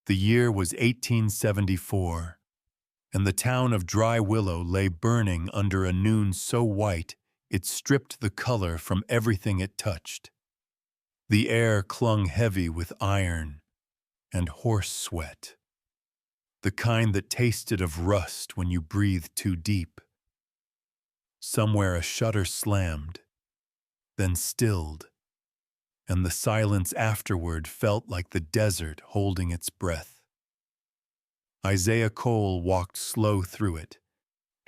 The year was 1874, and the town of Dry Willow lay burning under a noon so white it stripped the color from everything it touched. The air clung heavy with iron and horse sweat, the kind that tasted of rust when you breathed too deep. Somewhere a shutter slammed, then stilled, and the silence afterward felt like the desert holding its breath. Isaiah Cole walked slow through it,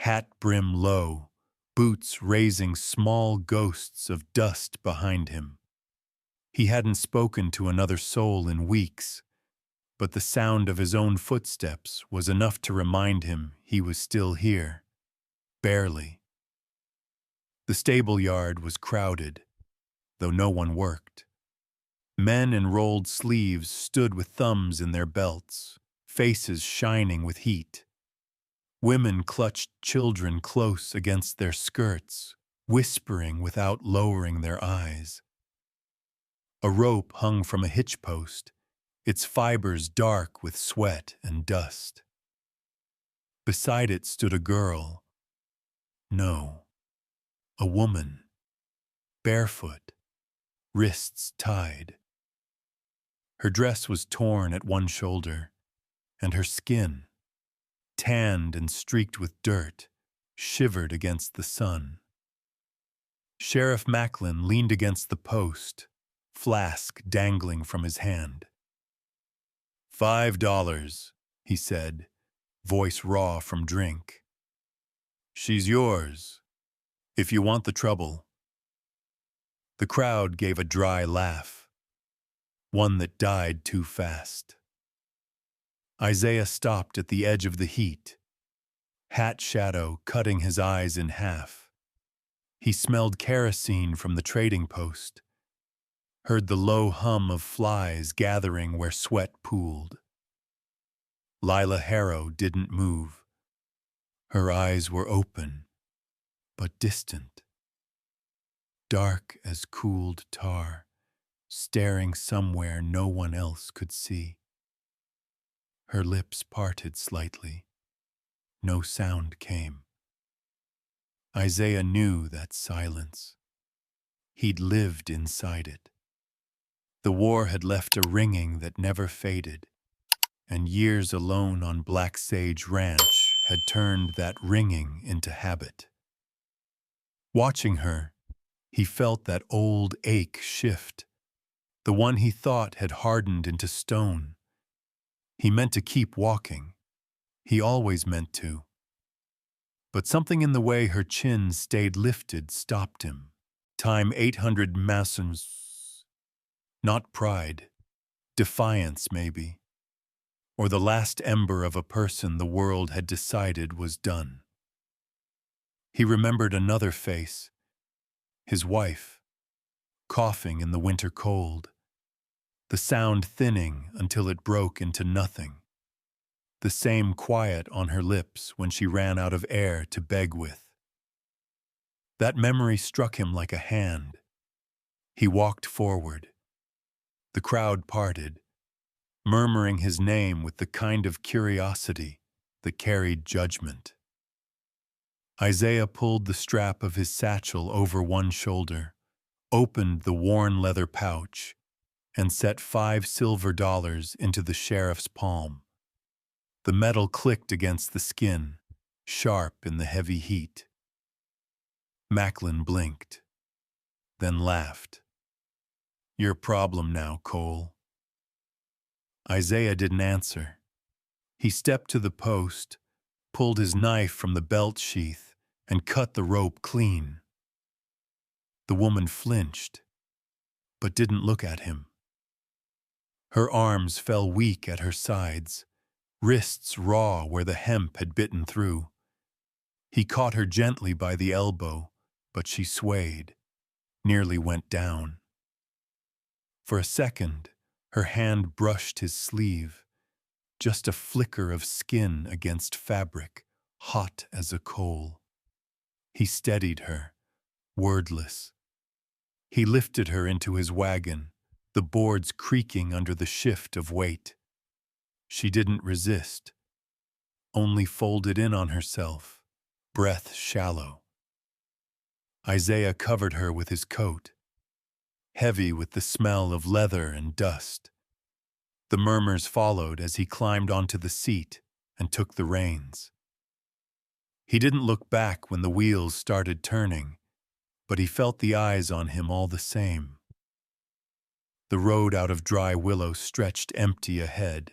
hat brim low, boots raising small ghosts of dust behind him. He hadn't spoken to another soul in weeks, but the sound of his own footsteps was enough to remind him he was still here, barely. The stable yard was crowded, though no one worked. Men in rolled sleeves stood with thumbs in their belts, faces shining with heat. Women clutched children close against their skirts, whispering without lowering their eyes. A rope hung from a hitch post, its fibers dark with sweat and dust. Beside it stood a girl. No, a woman, barefoot, wrists tied. Her dress was torn at one shoulder, and her skin, tanned and streaked with dirt, shivered against the sun. Sheriff Macklin leaned against the post, flask dangling from his hand. $5, he said, voice raw from drink. She's yours, if you want the trouble. The crowd gave a dry laugh, one that died too fast. Isaiah stopped at the edge of the heat, hat shadow cutting his eyes in half. He smelled kerosene from the trading post, heard the low hum of flies gathering where sweat pooled. Lila Harrow didn't move. Her eyes were open, but distant, dark as cooled tar, staring somewhere no one else could see. Her lips parted slightly. No sound came. Isaiah knew that silence. He'd lived inside it. The war had left a ringing that never faded, and years alone on Black Sage Ranch had turned that ringing into habit. Watching her, he felt that old ache shift, the one he thought had hardened into stone. He meant to keep walking. He always meant to. But something in the way her chin stayed lifted stopped him. Time 800 Massons. Not pride. Defiance, maybe. Or the last ember of a person the world had decided was done. He remembered another face. His wife, coughing in the winter cold. The sound thinning until it broke into nothing. The same quiet on her lips when she ran out of air to beg with. That memory struck him like a hand. He walked forward. The crowd parted, murmuring his name with the kind of curiosity that carried judgment. Isaiah pulled the strap of his satchel over one shoulder, opened the worn leather pouch, and set $5 silver into the sheriff's palm. The metal clicked against the skin, sharp in the heavy heat. Macklin blinked, then laughed. Your problem now, Cole. Isaiah didn't answer. He stepped to the post, pulled his knife from the belt sheath, and cut the rope clean. The woman flinched, but didn't look at him. Her arms fell weak at her sides, wrists raw where the hemp had bitten through. He caught her gently by the elbow, but she swayed, nearly went down. For a second, her hand brushed his sleeve, just a flicker of skin against fabric, hot as a coal. He steadied her, wordless. He lifted her into his wagon, the boards creaking under the shift of weight. She didn't resist, only folded in on herself, breath shallow. Isaiah covered her with his coat, heavy with the smell of leather and dust. The murmurs followed as he climbed onto the seat and took the reins. He didn't look back when the wheels started turning, but he felt the eyes on him all the same. The road out of dry willow stretched empty ahead,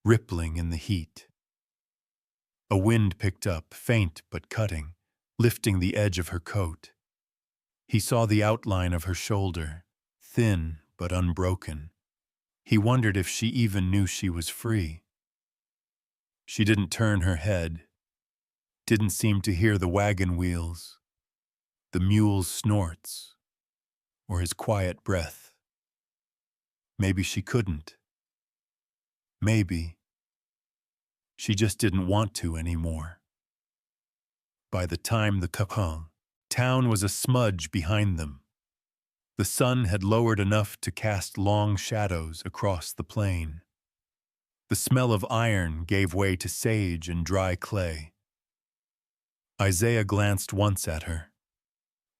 rippling in the heat. A wind picked up, faint but cutting, lifting the edge of her coat. He saw the outline of her shoulder, thin but unbroken. He wondered if she even knew she was free. She didn't turn her head, didn't seem to hear the wagon wheels, the mule's snorts, or his quiet breath. Maybe she couldn't. Maybe she just didn't want to anymore. By the time the town was a smudge behind them. The sun had lowered enough to cast long shadows across the plain. The smell of iron gave way to sage and dry clay. Isaiah glanced once at her,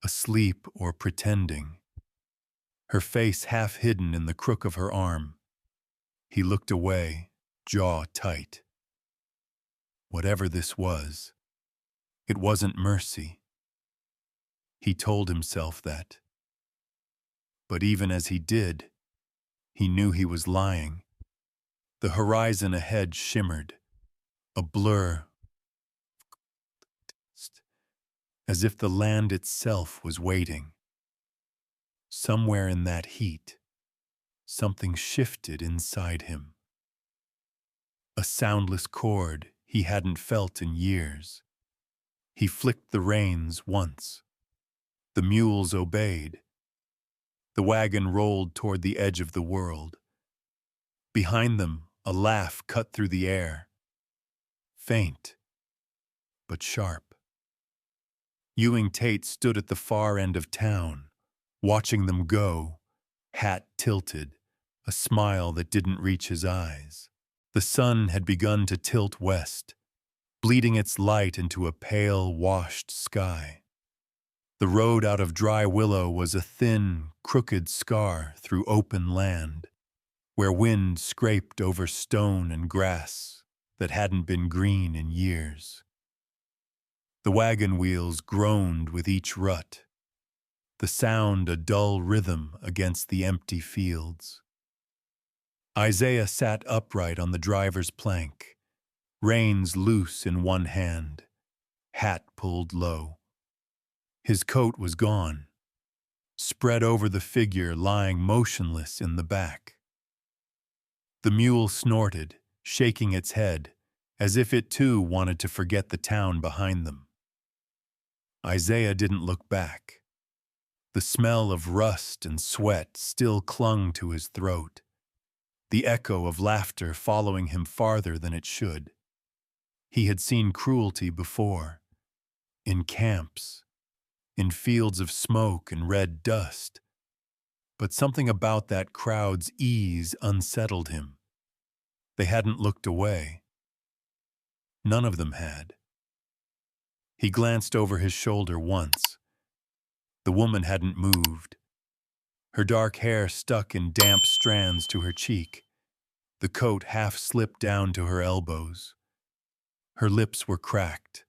asleep or pretending, her face half hidden in the crook of her arm. He looked away, jaw tight. Whatever this was, it wasn't mercy. He told himself that. But even as he did, he knew he was lying. The horizon ahead shimmered, a blur, as if the land itself was waiting. Somewhere in that heat, something shifted inside him. A soundless chord he hadn't felt in years. He flicked the reins once. The mules obeyed. The wagon rolled toward the edge of the world. Behind them, a laugh cut through the air. Faint, but sharp. Ewing Tate stood at the far end of town, watching them go, hat tilted, a smile that didn't reach his eyes. The sun had begun to tilt west, bleeding its light into a pale, washed sky. The road out of dry willow was a thin, crooked scar through open land, where wind scraped over stone and grass that hadn't been green in years. The wagon wheels groaned with each rut, the sound a dull rhythm against the empty fields. Isaiah sat upright on the driver's plank, reins loose in one hand, hat pulled low. His coat was gone, spread over the figure lying motionless in the back. The mule snorted, shaking its head, as if it too wanted to forget the town behind them. Isaiah didn't look back. The smell of rust and sweat still clung to his throat, the echo of laughter following him farther than it should. He had seen cruelty before, in camps, in fields of smoke and red dust, but something about that crowd's ease unsettled him. They hadn't looked away. None of them had. He glanced over his shoulder once. The woman hadn't moved. Her dark hair stuck in damp strands to her cheek. The coat half slipped down to her elbows. Her lips were cracked.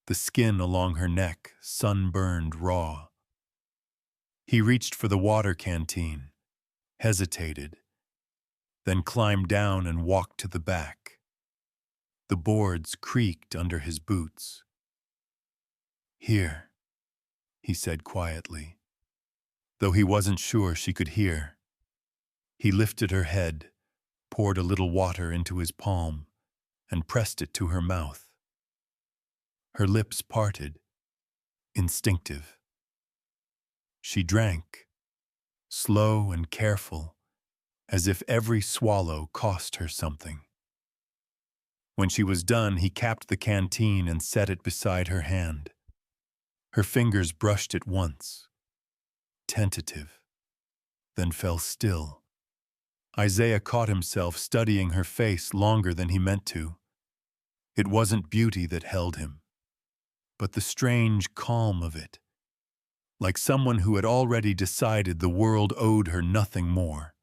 The skin along her neck sunburned raw. He reached for the water canteen, hesitated, then climbed down and walked to the back. The boards creaked under his boots. "Here," he said quietly, though he wasn't sure she could hear. He lifted her head, poured a little water into his palm, and pressed it to her mouth. Her lips parted, instinctive. She drank, slow and careful, as if every swallow cost her something. When she was done, he capped the canteen and set it beside her hand. Her fingers brushed it once, tentative, then fell still. Isaiah caught himself studying her face longer than he meant to. It wasn't beauty that held him, but the strange calm of it, like someone who had already decided the world owed her nothing more.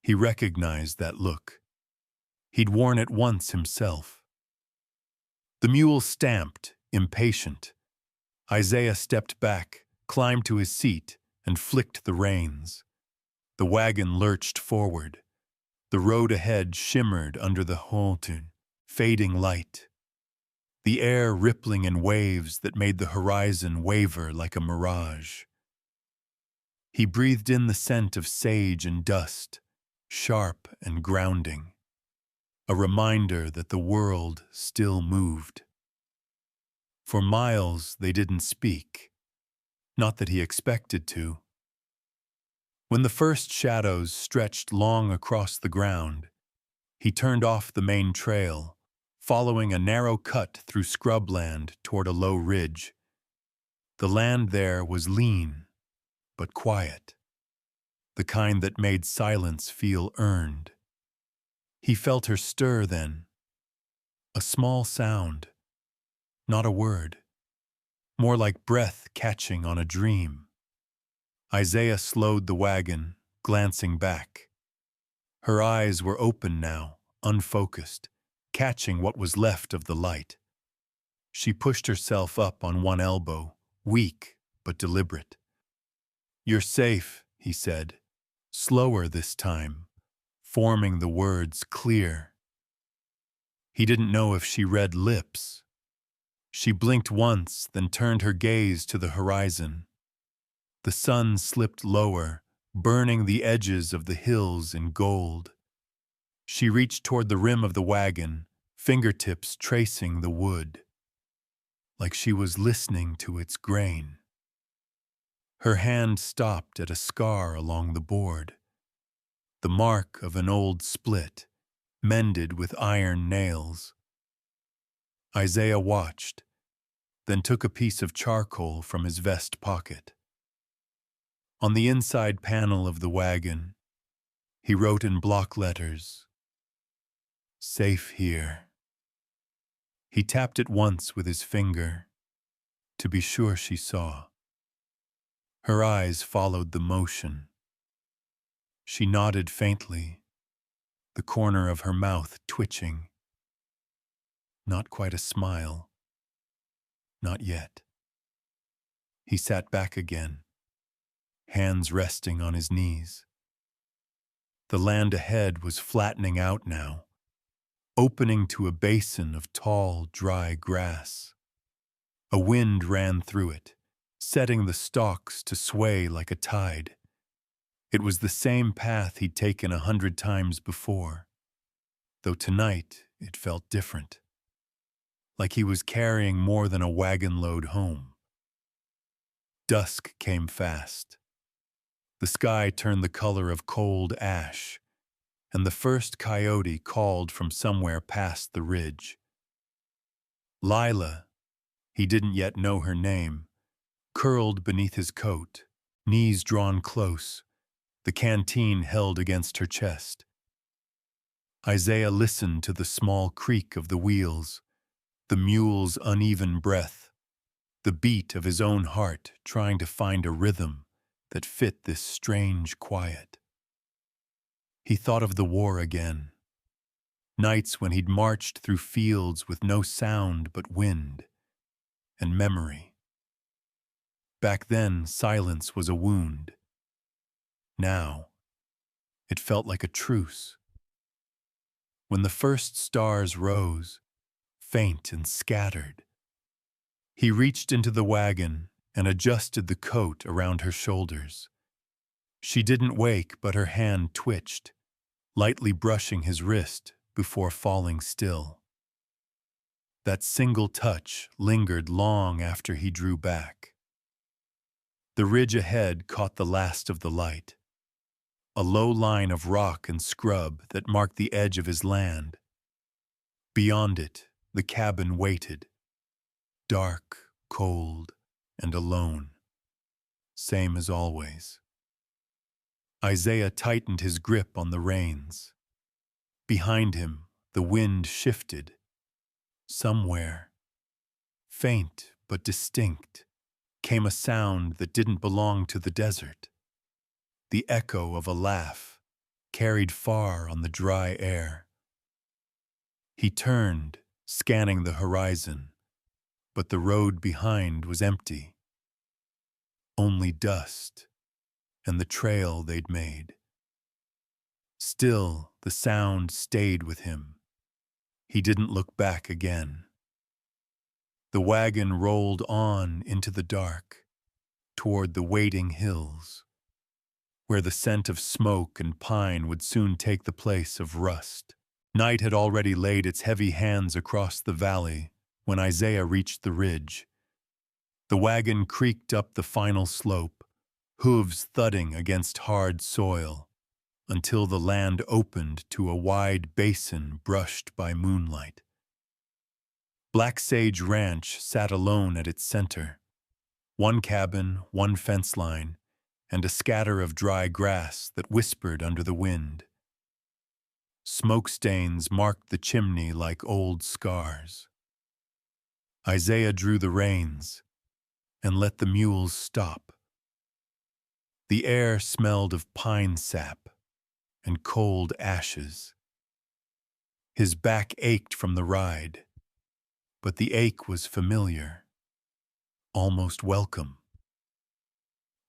He recognized that look. He'd worn it once himself. The mule stamped, impatient. Isaiah stepped back, climbed to his seat, and flicked the reins. The wagon lurched forward. The road ahead shimmered under the hautun, fading light. The air rippling in waves that made the horizon waver like a mirage. He breathed in the scent of sage and dust, sharp and grounding, a reminder that the world still moved. For miles they didn't speak, not that he expected to. When the first shadows stretched long across the ground, he turned off the main trail, following a narrow cut through scrubland toward a low ridge. The land there was lean, but quiet, the kind that made silence feel earned. He felt her stir then, a small sound, not a word, more like breath catching on a dream. Isaiah slowed the wagon, glancing back. Her eyes were open now, unfocused, catching what was left of the light. She pushed herself up on one elbow, weak but deliberate. "You're safe," he said, slower this time, forming the words clear. He didn't know if she read lips. She blinked once, then turned her gaze to the horizon. The sun slipped lower, burning the edges of the hills in gold. She reached toward the rim of the wagon, fingertips tracing the wood, like she was listening to its grain. Her hand stopped at a scar along the board, the mark of an old split, mended with iron nails. Isaiah watched, then took a piece of charcoal from his vest pocket. On the inside panel of the wagon, he wrote in block letters, "Safe here." He tapped it once with his finger, to be sure she saw. Her eyes followed the motion. She nodded faintly, the corner of her mouth twitching. Not quite a smile. Not yet. He sat back again, hands resting on his knees. The land ahead was flattening out now, opening to a basin of tall, dry grass. A wind ran through it, setting the stalks to sway like a tide. It was the same path he'd taken 100 times before, though tonight it felt different, like he was carrying more than a wagon load home. Dusk came fast. The sky turned the color of cold ash, and the first coyote called from somewhere past the ridge. Lila, he didn't yet know her name, curled beneath his coat, knees drawn close, the canteen held against her chest. Isaiah listened to the small creak of the wheels, the mule's uneven breath, the beat of his own heart trying to find a rhythm that fit this strange quiet. He thought of the war again, nights when he'd marched through fields with no sound but wind, and memory. Back then, silence was a wound. Now, it felt like a truce. When the first stars rose, faint and scattered, he reached into the wagon and adjusted the coat around her shoulders. She didn't wake, but her hand twitched, lightly brushing his wrist before falling still. That single touch lingered long after he drew back. The ridge ahead caught the last of the light, a low line of rock and scrub that marked the edge of his land. Beyond it, the cabin waited, dark, cold, and alone, same as always. Isaiah tightened his grip on the reins. Behind him, the wind shifted. Somewhere, faint but distinct, came a sound that didn't belong to the desert. The echo of a laugh, carried far on the dry air. He turned, scanning the horizon, but the road behind was empty. Only dust and the trail they'd made. Still, the sound stayed with him. He didn't look back again. The wagon rolled on into the dark, toward the waiting hills, where the scent of smoke and pine would soon take the place of rust. Night had already laid its heavy hands across the valley when Isaiah reached the ridge. The wagon creaked up the final slope, hooves thudding against hard soil, until the land opened to a wide basin brushed by moonlight. Black Sage Ranch sat alone at its center. One cabin, one fence line, and a scatter of dry grass that whispered under the wind. Smoke stains marked the chimney like old scars. Isaiah drew the reins and let the mules stop. The air smelled of pine sap and cold ashes. His back ached from the ride, but the ache was familiar, almost welcome.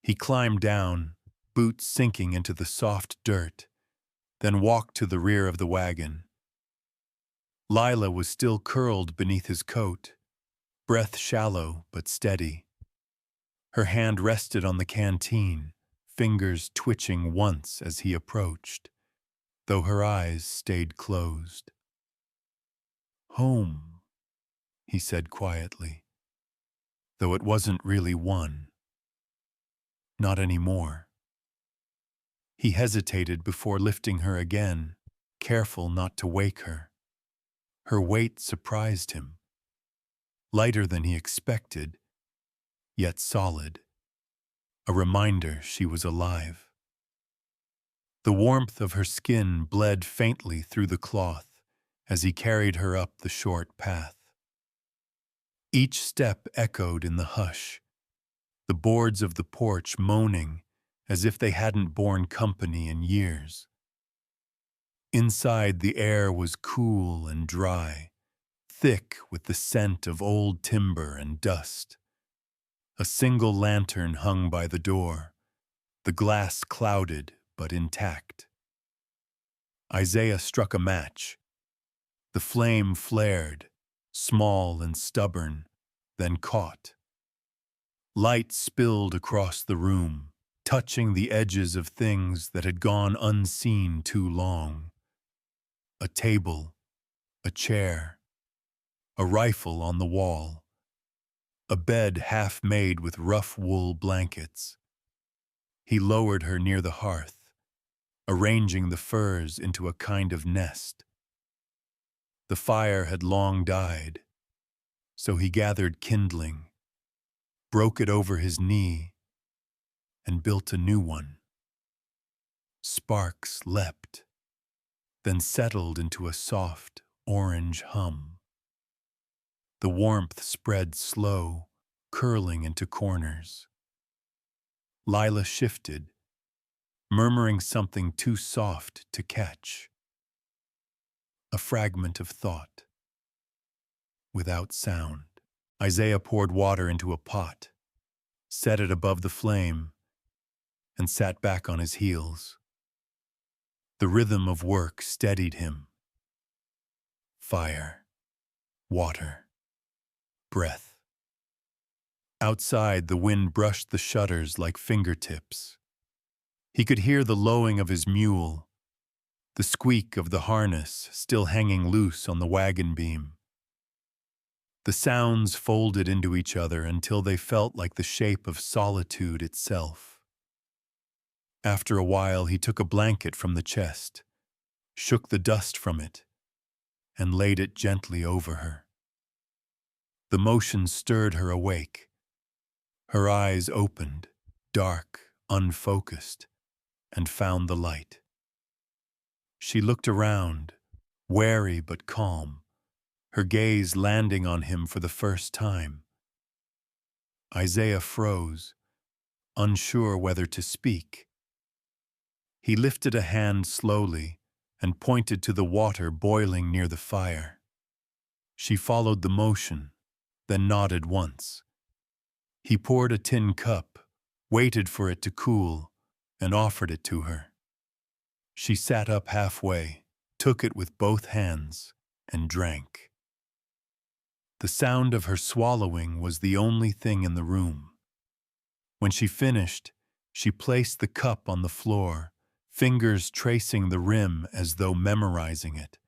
He climbed down, boots sinking into the soft dirt, then walked to the rear of the wagon. Lila was still curled beneath his coat, breath shallow but steady. Her hand rested on the canteen, fingers twitching once as he approached, though her eyes stayed closed. "Home," he said quietly, though it wasn't really one. Not anymore. He hesitated before lifting her again, careful not to wake her. Her weight surprised him. Lighter than he expected, yet solid. A reminder she was alive. The warmth of her skin bled faintly through the cloth as he carried her up the short path. Each step echoed in the hush, the boards of the porch moaning as if they hadn't borne company in years. Inside, the air was cool and dry, thick with the scent of old timber and dust. A single lantern hung by the door, the glass clouded but intact. Isaiah struck a match. The flame flared, small and stubborn, then caught. Light spilled across the room, touching the edges of things that had gone unseen too long. A table, a chair, a rifle on the wall, a bed half made with rough wool blankets. He lowered her near the hearth, arranging the furs into a kind of nest. The fire had long died, so he gathered kindling, broke it over his knee, and built a new one. Sparks leapt, then settled into a soft orange hum. The warmth spread slow, curling into corners. Lila shifted, murmuring something too soft to catch. A fragment of thought. Without sound, Isaiah poured water into a pot, set it above the flame, and sat back on his heels. The rhythm of work steadied him. Fire, water, breath. Outside, the wind brushed the shutters like fingertips. He could hear the lowing of his mule, the squeak of the harness still hanging loose on the wagon beam. The sounds folded into each other until they felt like the shape of solitude itself. After a while, he took a blanket from the chest, shook the dust from it, and laid it gently over her. The motion stirred her awake. Her eyes opened, dark, unfocused, and found the light. She looked around, wary but calm, her gaze landing on him for the first time. Isaiah froze, unsure whether to speak. He lifted a hand slowly and pointed to the water boiling near the fire. She followed the motion, then nodded once. He poured a tin cup, waited for it to cool, and offered it to her. She sat up halfway, took it with both hands, and drank. The sound of her swallowing was the only thing in the room. When she finished, she placed the cup on the floor, fingers tracing the rim as though memorizing it.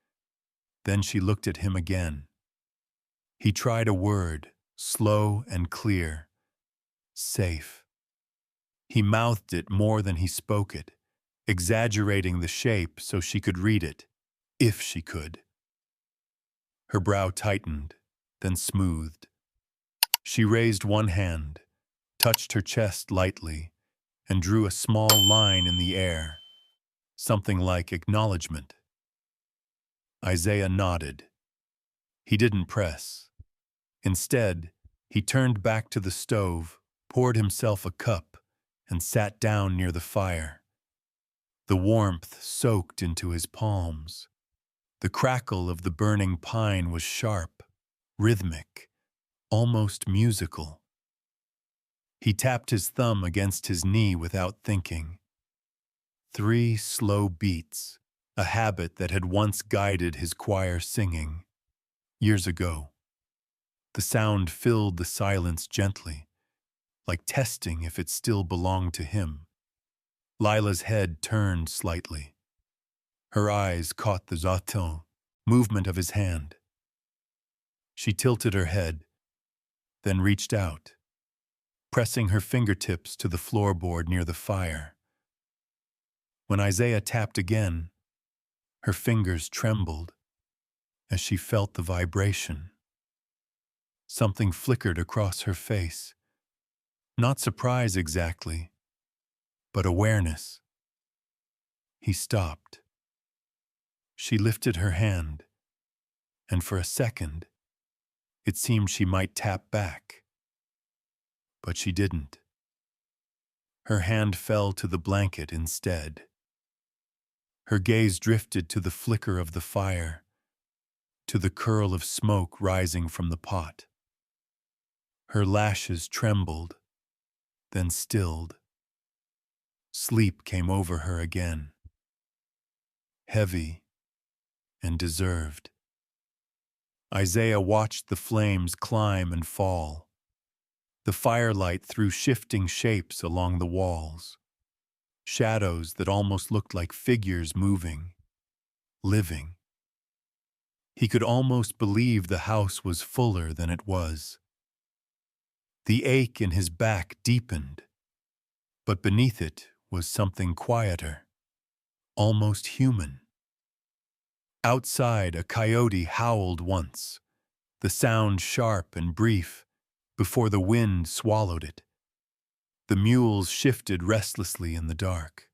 Then she looked at him again. He tried a word, slow and clear. Safe. He mouthed it more than he spoke it, exaggerating the shape so she could read it, if she could. Her brow tightened, then smoothed. She raised one hand, touched her chest lightly, and drew a small line in the air, something like acknowledgement. Isaiah nodded. He didn't press. Instead, he turned back to the stove, poured himself a cup, and sat down near the fire. The warmth soaked into his palms. The crackle of the burning pine was sharp, rhythmic, almost musical. He tapped his thumb against his knee without thinking. 3 slow beats, a habit that had once guided his choir singing. Years ago. The sound filled the silence gently, like testing if it still belonged to him. Lila's head turned slightly. Her eyes caught the zaton movement of his hand. She tilted her head, then reached out, pressing her fingertips to the floorboard near the fire. When Isaiah tapped again, her fingers trembled as she felt the vibration. Something flickered across her face. Not surprise exactly, but awareness. He stopped. She lifted her hand, and for a second, it seemed she might tap back. But she didn't. Her hand fell to the blanket instead. Her gaze drifted to the flicker of the fire, to the curl of smoke rising from the pot. Her lashes trembled, then stilled. Sleep came over her again, heavy and deserved. Isaiah watched the flames climb and fall. The firelight threw shifting shapes along the walls, shadows that almost looked like figures moving, living. He could almost believe the house was fuller than it was. The ache in his back deepened, but beneath it was something quieter, almost human. Outside, a coyote howled once, the sound sharp and brief, before the wind swallowed it. The mules shifted restlessly in the dark.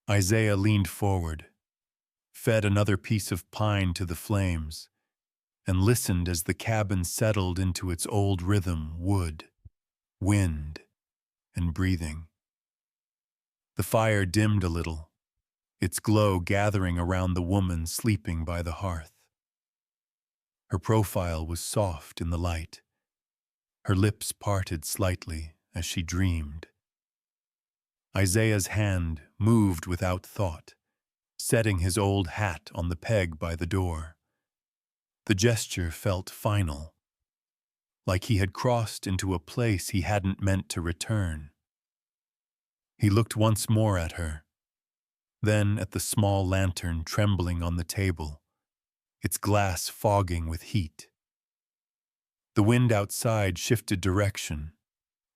Isaiah leaned forward, fed another piece of pine to the flames, and listened as the cabin settled into its old rhythm: wood, wind, and breathing. The fire dimmed a little, its glow gathering around the woman sleeping by the hearth. Her profile was soft in the light. Her lips parted slightly as she dreamed. Isaiah's hand moved without thought, setting his old hat on the peg by the door. The gesture felt final, like he had crossed into a place he hadn't meant to return. He looked once more at her, then at the small lantern trembling on the table, its glass fogging with heat. The wind outside shifted direction,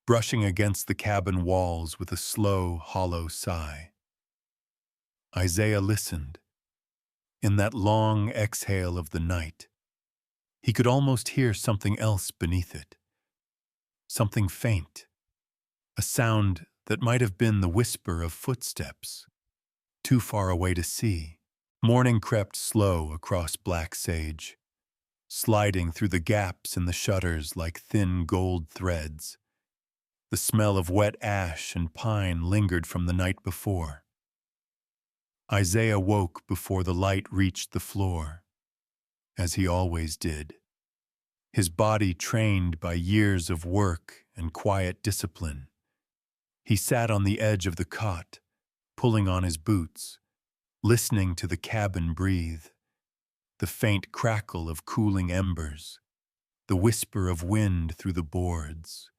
brushing against the cabin walls with a slow, hollow sigh. Isaiah listened. In that long exhale of the night, he could almost hear something else beneath it. Something faint, a sound that might have been the whisper of footsteps, too far away to see. Morning crept slow across black sage, sliding through the gaps in the shutters like thin gold threads. The smell of wet ash and pine lingered from the night before. Isaiah woke before the light reached the floor, as he always did, his body trained by years of work and quiet discipline. He sat on the edge of the cot, pulling on his boots, listening to the cabin breathe, the faint crackle of cooling embers, the whisper of wind through the boards,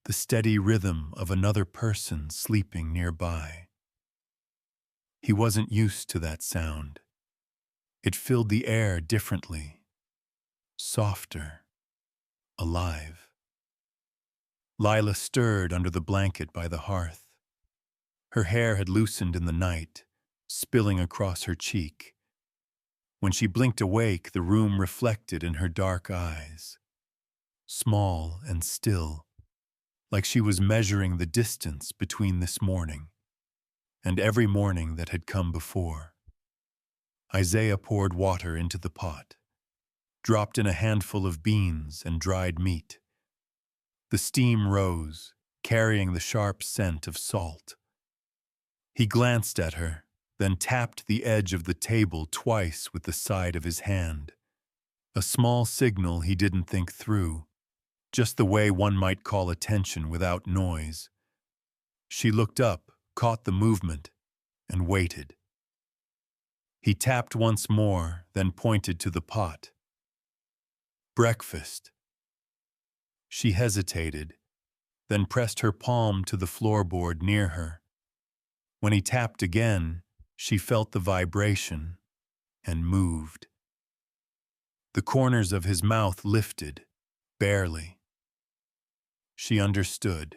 the steady rhythm of another person sleeping nearby. He wasn't used to that sound. It filled the air differently, softer, alive. Lila stirred under the blanket by the hearth. Her hair had loosened in the night, spilling across her cheek. When she blinked awake, the room reflected in her dark eyes, small and still, like she was measuring the distance between this morning and every morning that had come before. Isaiah poured water into the pot, dropped in a handful of beans and dried meat. The steam rose, carrying the sharp scent of salt. He glanced at her, then tapped the edge of the table twice with the side of his hand. A small signal he didn't think through, just the way one might call attention without noise. She looked up, caught the movement, and waited. He tapped once more, then pointed to the pot. Breakfast. She hesitated, then pressed her palm to the floorboard near her. When he tapped again, she felt the vibration and moved. The corners of his mouth lifted, barely. She understood.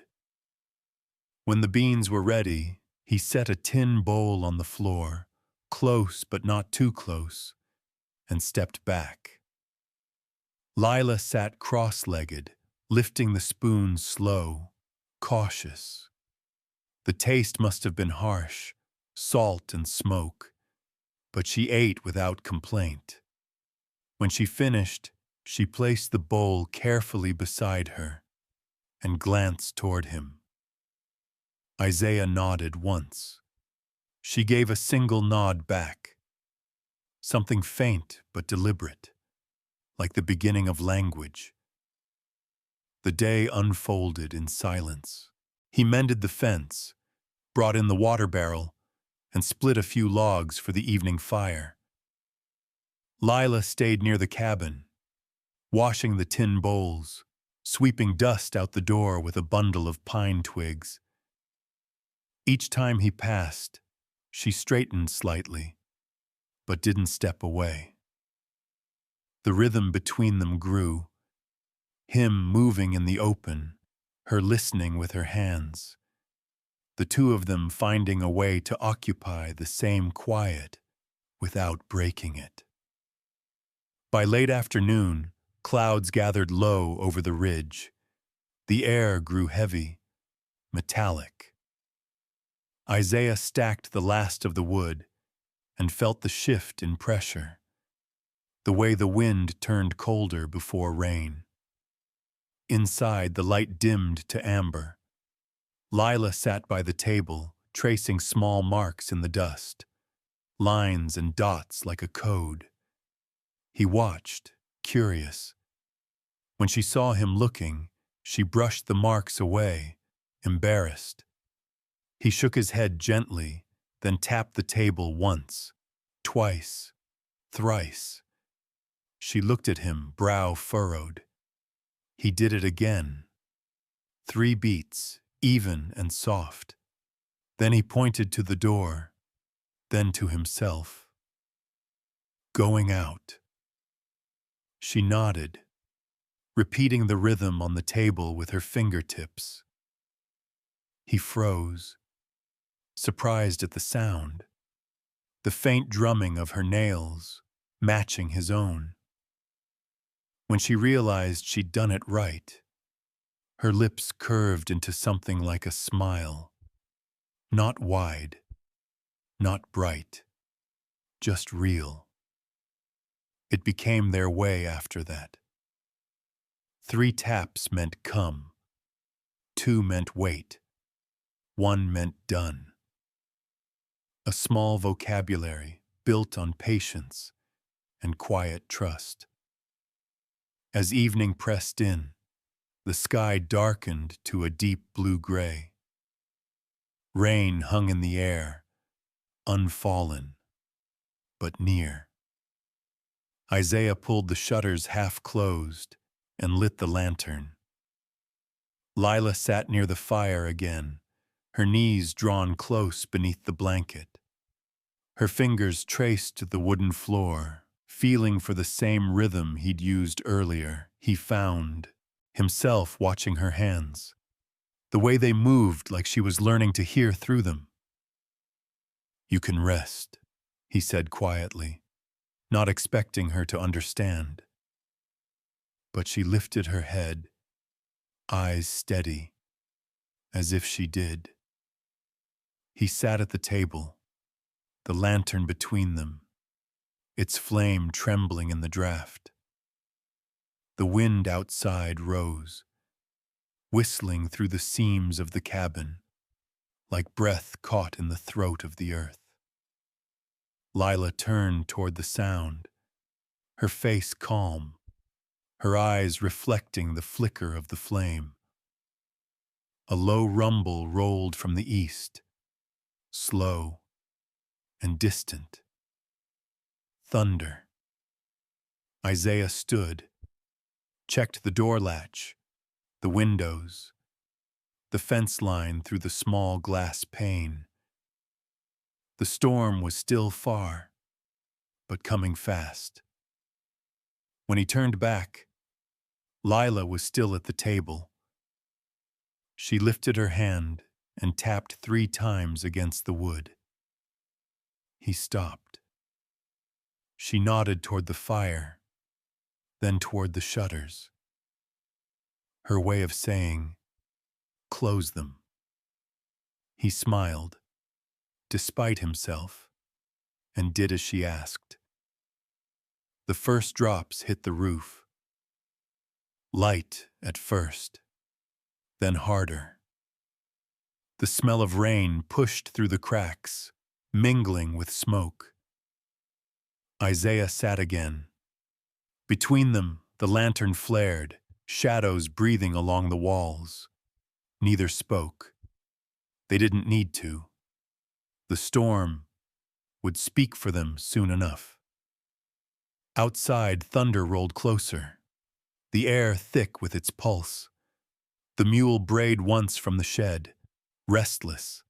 When the beans were ready, he set a tin bowl on the floor, close but not too close, and stepped back. Lila sat cross-legged, lifting the spoon slow, cautious. The taste must have been harsh, salt and smoke, but she ate without complaint. When she finished, she placed the bowl carefully beside her and glanced toward him. Isaiah nodded once. She gave a single nod back, something faint but deliberate, like the beginning of language. The day unfolded in silence. He mended the fence, brought in the water barrel, and split a few logs for the evening fire. Lila stayed near the cabin, washing the tin bowls, sweeping dust out the door with a bundle of pine twigs. Each time he passed, she straightened slightly, but didn't step away. The rhythm between them grew, him moving in the open, her listening with her hands, the two of them finding a way to occupy the same quiet without breaking it. By late afternoon, clouds gathered low over the ridge. The air grew heavy, metallic. Isaiah stacked the last of the wood and felt the shift in pressure, the way the wind turned colder before rain. Inside, the light dimmed to amber. Lila sat by the table, tracing small marks in the dust, lines and dots like a code. He watched, curious. When she saw him looking, she brushed the marks away, embarrassed. He shook his head gently, then tapped the table once, twice, thrice. She looked at him, brow furrowed. He did it again. 3 beats, even and soft. Then he pointed to the door, then to himself. Going out. She nodded, repeating the rhythm on the table with her fingertips. He froze, surprised at the sound, the faint drumming of her nails, matching his own. When she realized she'd done it right, her lips curved into something like a smile. Not wide, not bright, just real. It became their way after that. 3 taps meant come, 2 meant wait, 1 meant done. A small vocabulary built on patience and quiet trust. As evening pressed in, the sky darkened to a deep blue-gray. Rain hung in the air, unfallen, but near. Isaiah pulled the shutters half closed and lit the lantern. Lila sat near the fire again, her knees drawn close beneath the blanket. Her fingers traced the wooden floor, feeling for the same rhythm he'd used earlier. He found himself watching her hands, the way they moved like she was learning to hear through them. "You can rest," he said quietly, not expecting her to understand. But she lifted her head, eyes steady, as if she did. He sat at the table, the lantern between them, its flame trembling in the draft. The wind outside rose, whistling through the seams of the cabin, like breath caught in the throat of the earth. Lila turned toward the sound, her face calm, her eyes reflecting the flicker of the flame. A low rumble rolled from the east, slow and distant. Thunder. Isaiah stood, checked the door latch, the windows, the fence line through the small glass pane. The storm was still far, but coming fast. When he turned back, Lila was still at the table. She lifted her hand and tapped 3 times against the wood. He stopped. She nodded toward the fire, then toward the shutters. Her way of saying, "Close them." He smiled, despite himself, and did as she asked. The first drops hit the roof. Light at first, then harder. The smell of rain pushed through the cracks, mingling with smoke. Isaiah sat again. Between them, the lantern flared, shadows breathing along the walls. Neither spoke. They didn't need to. The storm would speak for them soon enough. Outside, thunder rolled closer, the air thick with its pulse. The mule brayed once from the shed, restless.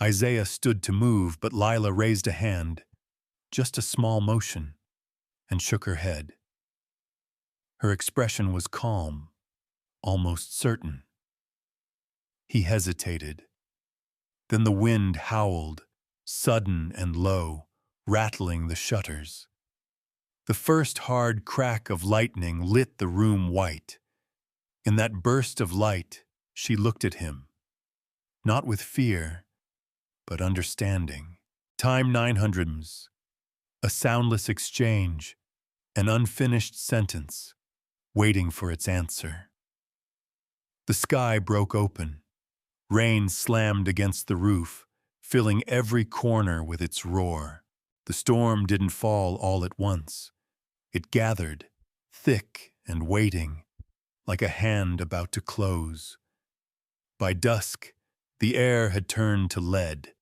Isaiah stood to move, but Lila raised a hand, just a small motion, and shook her head. Her expression was calm, almost certain. He hesitated. Then the wind howled, sudden and low, rattling the shutters. The first hard crack of lightning lit the room white. In that burst of light, she looked at him, not with fear, but understanding. Time 900, a soundless exchange, an unfinished sentence, waiting for its answer. The sky broke open. Rain slammed against the roof, filling every corner with its roar. The storm didn't fall all at once. It gathered, thick and waiting, like a hand about to close. By dusk, the air had turned to lead.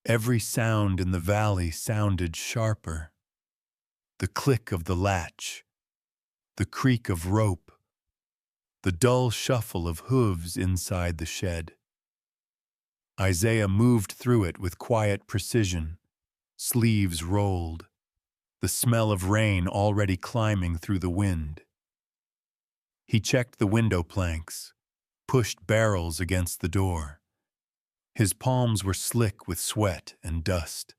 Every sound in the valley sounded sharper. The click of the latch, the creak of rope, the dull shuffle of hooves inside the shed. Isaiah moved through it with quiet precision, sleeves rolled, the smell of rain already climbing through the wind. He checked the window planks, pushed barrels against the door. His palms were slick with sweat and dust.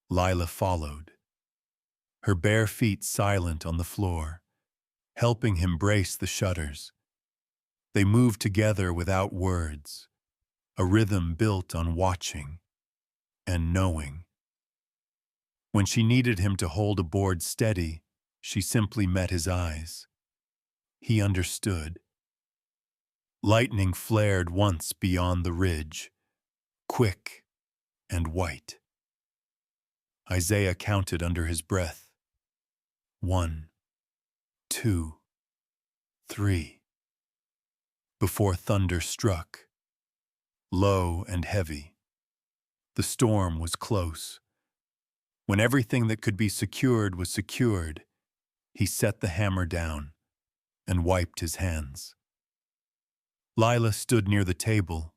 Lila followed, her bare feet silent on the floor, helping him brace the shutters. They moved together without words, a rhythm built on watching and knowing. When she needed him to hold a board steady, she simply met his eyes. He understood. Lightning flared once beyond the ridge, quick and white. Isaiah counted under his breath. 1, 2, 3. Before thunder struck, low and heavy. The storm was close. When everything that could be secured was secured, he set the hammer down and wiped his hands. Lila stood near the table,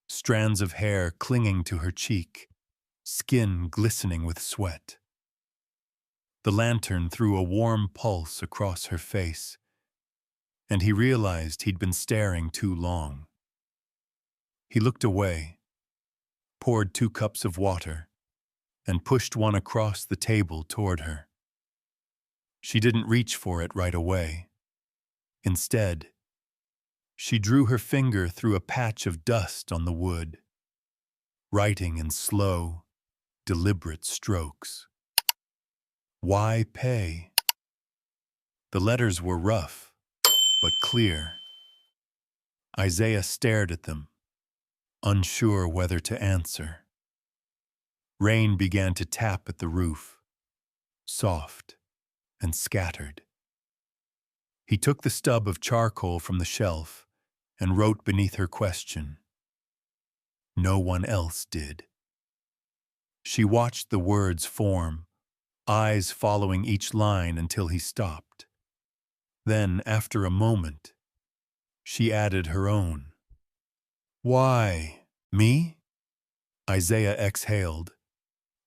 strands of hair clinging to her cheek, skin glistening with sweat. The lantern threw a warm pulse across her face, and he realized he'd been staring too long. He looked away, poured 2 cups of water, and pushed one across the table toward her. She didn't reach for it right away. Instead, she drew her finger through a patch of dust on the wood, writing in slow, deliberate strokes. Why pay? The letters were rough, but clear. Isaiah stared at them, unsure whether to answer. Rain began to tap at the roof, soft and scattered. He took the stub of charcoal from the shelf and wrote beneath her question. No one else did. She watched the words form, eyes following each line until he stopped. Then, after a moment, she added her own. Why, me? Isaiah exhaled,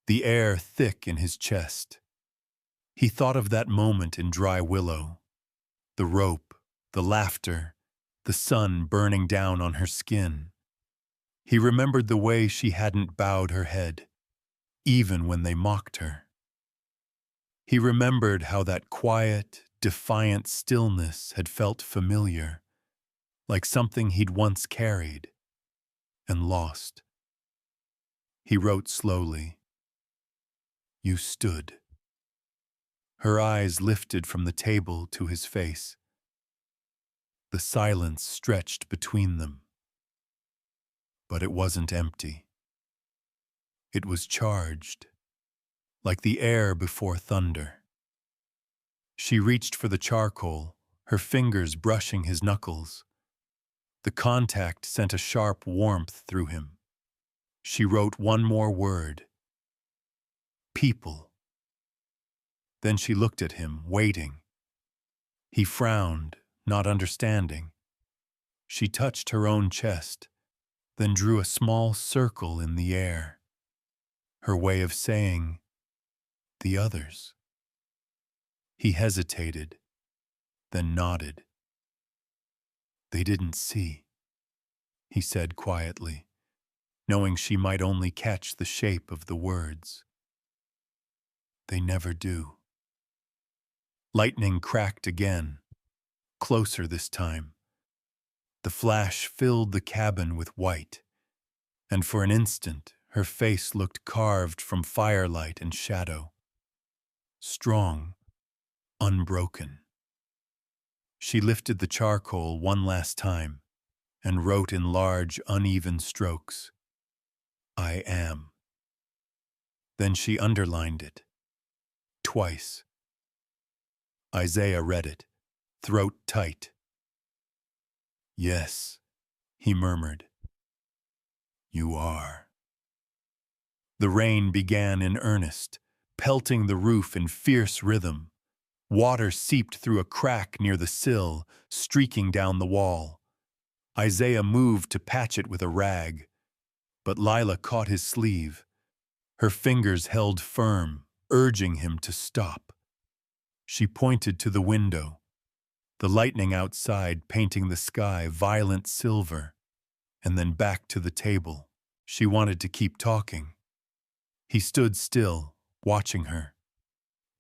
the air thick in his chest. He thought of that moment in Dry Willow, the rope, the laughter, the sun burning down on her skin. He remembered the way she hadn't bowed her head, even when they mocked her. He remembered how that quiet, defiant stillness had felt familiar, like something he'd once carried and lost. He wrote slowly. You stood. Her eyes lifted from the table to his face. The silence stretched between them. But it wasn't empty. It was charged, like the air before thunder. She reached for the charcoal, her fingers brushing his knuckles. The contact sent a sharp warmth through him. She wrote one more word. People. Then she looked at him, waiting. He frowned, not understanding. She touched her own chest, then drew a small circle in the air. Her way of saying, the others. He hesitated, then nodded. They didn't see, he said quietly, knowing she might only catch the shape of the words. They never do. Lightning cracked again, closer this time. The flash filled the cabin with white, and for an instant her face looked carved from firelight and shadow. Strong, unbroken. She lifted the charcoal one last time and wrote in large, uneven strokes, I am. Then she underlined it, twice. Isaiah read it, throat tight. Yes, he murmured. You are. The rain began in earnest, pelting the roof in fierce rhythm. Water seeped through a crack near the sill, streaking down the wall. Isaiah moved to patch it with a rag, but Lila caught his sleeve. Her fingers held firm, urging him to stop. She pointed to the window, the lightning outside painting the sky violent silver, and then back to the table. She wanted to keep talking. He stood still, watching her.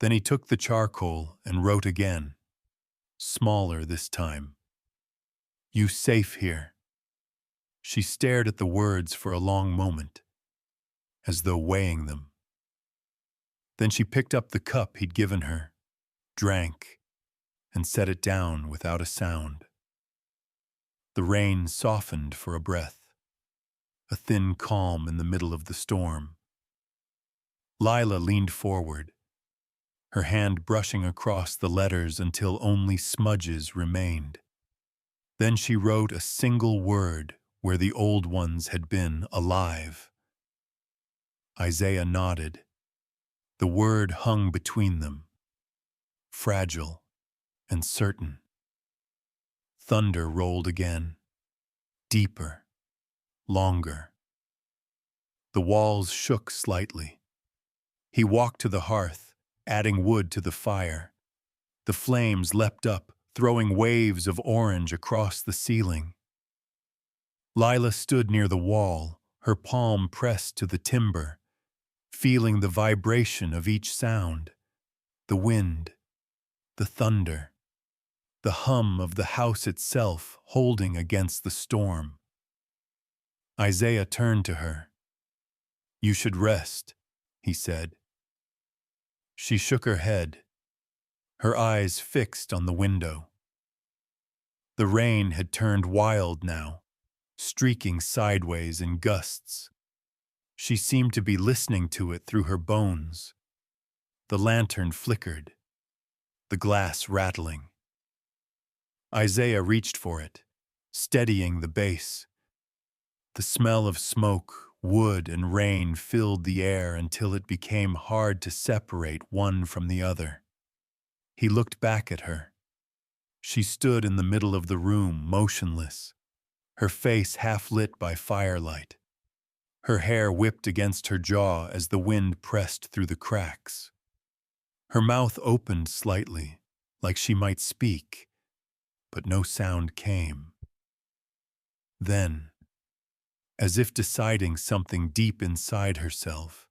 Then he took the charcoal and wrote again, smaller this time. You safe here. She stared at the words for a long moment, as though weighing them. Then she picked up the cup he'd given her, drank, and set it down without a sound. The rain softened for a breath, a thin calm in the middle of the storm. Lila leaned forward, her hand brushing across the letters until only smudges remained. Then she wrote a single word where the old ones had been alive. Isaiah nodded. The word hung between them, fragile and certain. Thunder rolled again, deeper, longer. The walls shook slightly. He walked to the hearth, adding wood to the fire. The flames leapt up, throwing waves of orange across the ceiling. Lila stood near the wall, her palm pressed to the timber, feeling the vibration of each sound, the wind, the thunder, the hum of the house itself holding against the storm. Isaiah turned to her. "You should rest," he said. She shook her head, her eyes fixed on the window. The rain had turned wild now, streaking sideways in gusts. She seemed to be listening to it through her bones. The lantern flickered, the glass rattling. Isaiah reached for it, steadying the base. The smell of smoke, wood, and rain filled the air until it became hard to separate one from the other. He looked back at her. She stood in the middle of the room, motionless, her face half lit by firelight. Her hair whipped against her jaw as the wind pressed through the cracks. Her mouth opened slightly, like she might speak, but no sound came. Then, as if deciding something deep inside herself,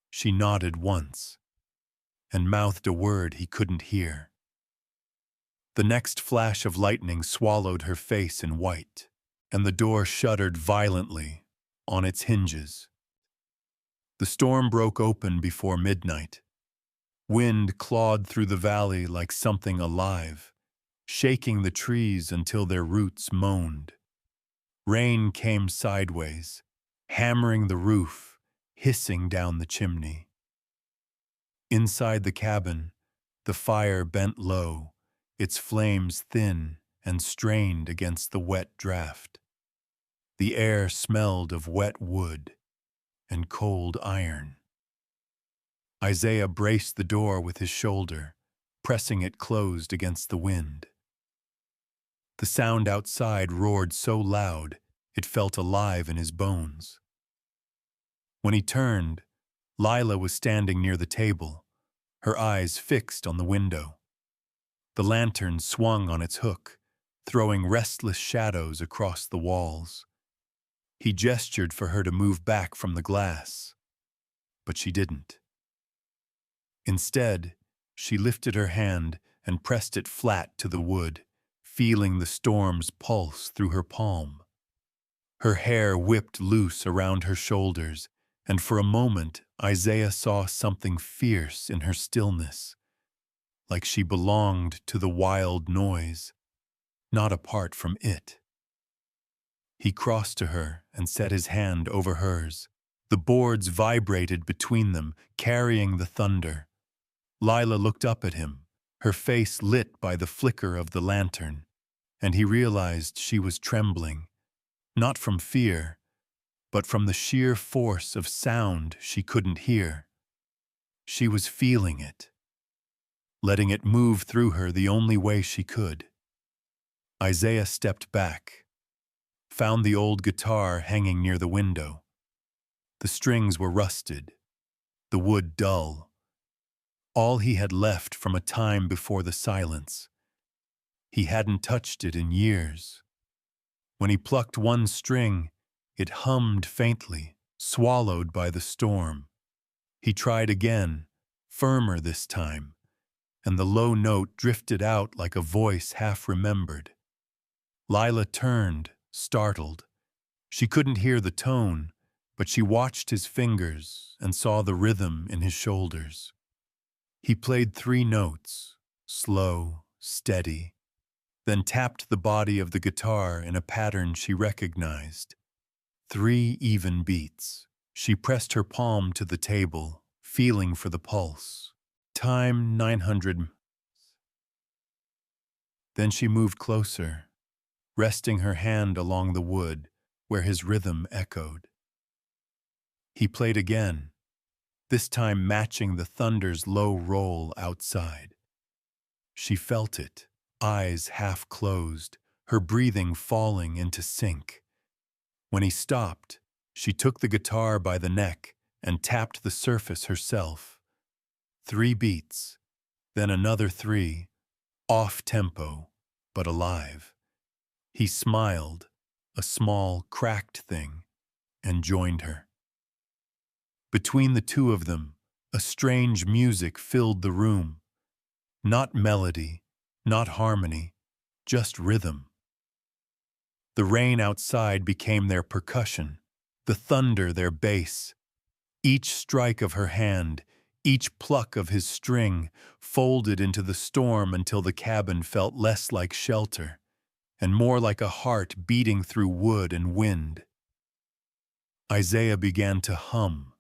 she nodded once and mouthed a word he couldn't hear. The next flash of lightning swallowed her face in white, and the door shuddered violently on its hinges. The storm broke open before midnight. Wind clawed through the valley like something alive, shaking the trees until their roots moaned. Rain came sideways, hammering the roof, hissing down the chimney. Inside the cabin, the fire bent low, its flames thin and strained against the wet draft. The air smelled of wet wood and cold iron. Isaiah braced the door with his shoulder, pressing it closed against the wind. The sound outside roared so loud it felt alive in his bones. When he turned, Lila was standing near the table, her eyes fixed on the window. The lantern swung on its hook, throwing restless shadows across the walls. He gestured for her to move back from the glass, but she didn't. Instead, she lifted her hand and pressed it flat to the wood, feeling the storm's pulse through her palm. Her hair whipped loose around her shoulders, and for a moment Isaiah saw something fierce in her stillness, like she belonged to the wild noise, not apart from it. He crossed to her and set his hand over hers. The boards vibrated between them, carrying the thunder. Lila looked up at him, her face lit by the flicker of the lantern, and he realized she was trembling, not from fear, but from the sheer force of sound she couldn't hear. She was feeling it, letting it move through her the only way she could. Isaiah stepped back, found the old guitar hanging near the window. The strings were rusted, the wood dull, all he had left from a time before the silence. He hadn't touched it in years. When he plucked one string, it hummed faintly, swallowed by the storm. He tried again, firmer this time, and the low note drifted out like a voice half remembered. Lila turned, startled, She couldn't hear the tone, but she watched his fingers and saw the rhythm in his shoulders. He played 3 notes, slow, steady, then tapped the body of the guitar in a pattern she recognized. 3 even beats. She pressed her palm to the table, feeling for the pulse. Time 900. Then she moved closer, resting her hand along the wood where his rhythm echoed. He played again, this time matching the thunder's low roll outside. She felt it, eyes half closed, her breathing falling into sync. When he stopped, she took the guitar by the neck and tapped the surface herself. 3 beats, then another 3, off tempo, but alive. He smiled, a small, cracked thing, and joined her. Between the two of them, a strange music filled the room. Not melody, not harmony, just rhythm. The rain outside became their percussion, the thunder their bass. Each strike of her hand, each pluck of his string, folded into the storm until the cabin felt less like shelter and more like a heart beating through wood and wind. Isaiah began to hum.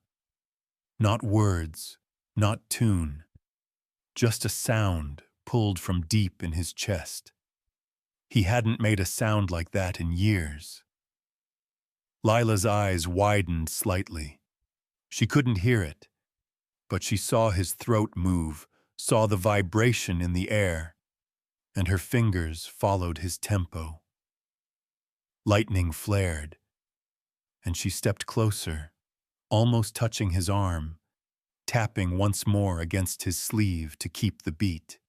Not words, not tune, just a sound pulled from deep in his chest. He hadn't made a sound like that in years. Lila's eyes widened slightly. She couldn't hear it, but she saw his throat move, saw the vibration in the air, and her fingers followed his tempo. Lightning flared, and she stepped closer, almost touching his arm, tapping once more against his sleeve to keep the beat.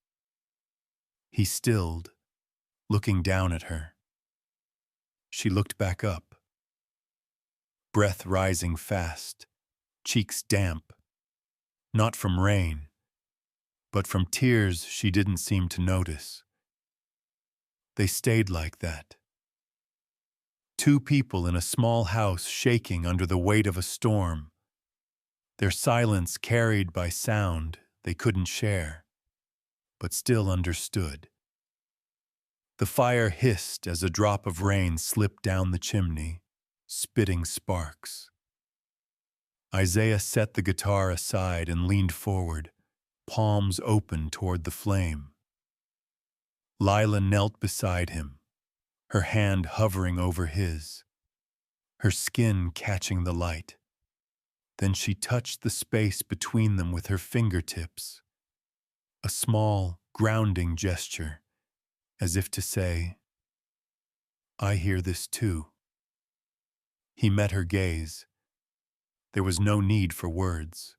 He stilled, looking down at her. She looked back up, breath rising fast, cheeks damp, not from rain, but from tears she didn't seem to notice. They stayed like that. 2 people in a small house shaking under the weight of a storm, their silence carried by sound they couldn't share, but still understood. The fire hissed as a drop of rain slipped down the chimney, spitting sparks. Isaiah set the guitar aside and leaned forward, palms open toward the flame. Lila knelt beside him, her hand hovering over his, her skin catching the light. Then she touched the space between them with her fingertips, a small, grounding gesture, as if to say, "I hear this too." He met her gaze. There was no need for words.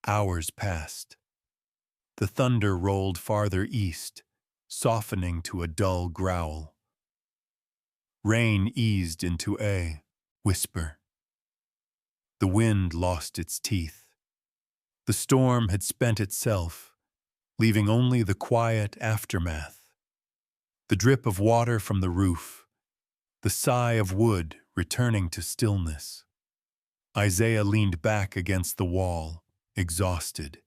Hours passed. The thunder rolled farther east, softening to a dull growl. Rain eased into a whisper. The wind lost its teeth. The storm had spent itself, leaving only the quiet aftermath. The drip of water from the roof, the sigh of wood returning to stillness. Isaiah leaned back against the wall, exhausted.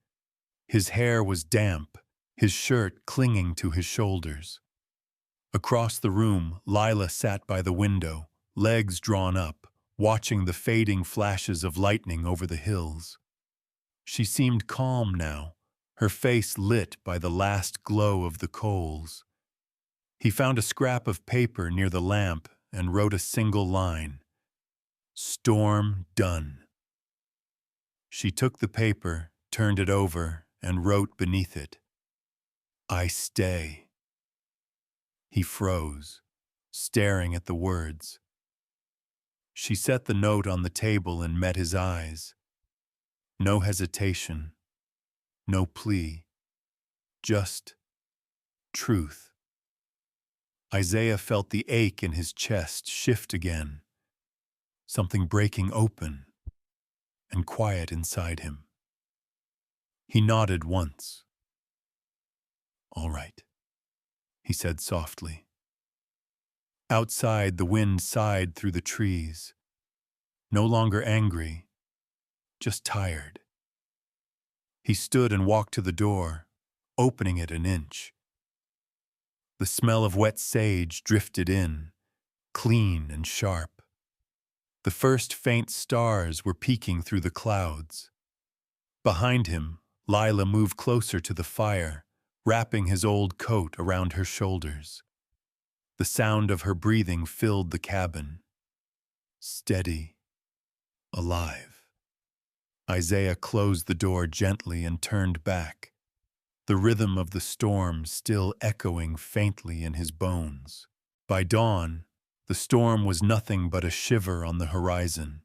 His hair was damp, his shirt clinging to his shoulders. Across the room, Lila sat by the window, legs drawn up, watching the fading flashes of lightning over the hills. She seemed calm now, her face lit by the last glow of the coals. He found a scrap of paper near the lamp and wrote a single line, "Storm done." She took the paper, turned it over, and wrote beneath it, "I stay." He froze, staring at the words. She set the note on the table and met his eyes. No hesitation, no plea, just truth. Isaiah felt the ache in his chest shift again, something breaking open and quiet inside him. He nodded once. "All right," he said softly. Outside, the wind sighed through the trees, no longer angry, just tired. He stood and walked to the door, opening it an inch. The smell of wet sage drifted in, clean and sharp. The first faint stars were peeking through the clouds. Behind him, Lila moved closer to the fire, wrapping his old coat around her shoulders. The sound of her breathing filled the cabin. Steady, alive. Isaiah closed the door gently and turned back, the rhythm of the storm still echoing faintly in his bones. By dawn, the storm was nothing but a shiver on the horizon,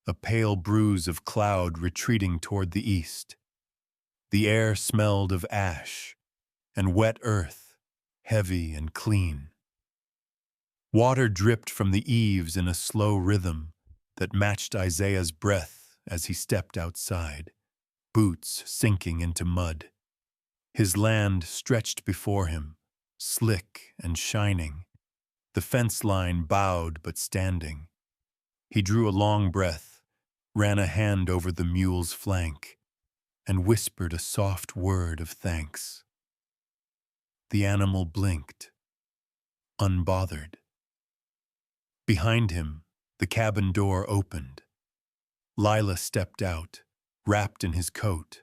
a pale bruise of cloud retreating toward the east. The air smelled of ash and wet earth, heavy and clean. Water dripped from the eaves in a slow rhythm that matched Isaiah's breath as he stepped outside, boots sinking into mud. His land stretched before him, slick and shining, the fence line bowed but standing. He drew a long breath, ran a hand over the mule's flank, and whispered a soft word of thanks. The animal blinked, unbothered. Behind him, the cabin door opened. Lila stepped out, wrapped in his coat,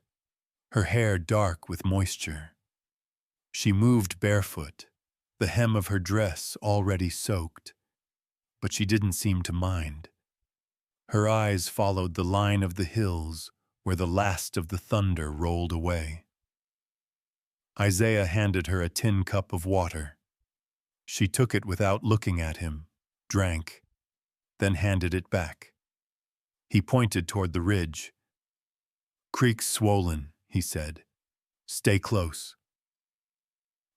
her hair dark with moisture. She moved barefoot, the hem of her dress already soaked, but she didn't seem to mind. Her eyes followed the line of the hills where the last of the thunder rolled away. Isaiah handed her a tin cup of water. She took it without looking at him, drank, then handed it back. He pointed toward the ridge. "Creek's swollen," he said. "Stay close."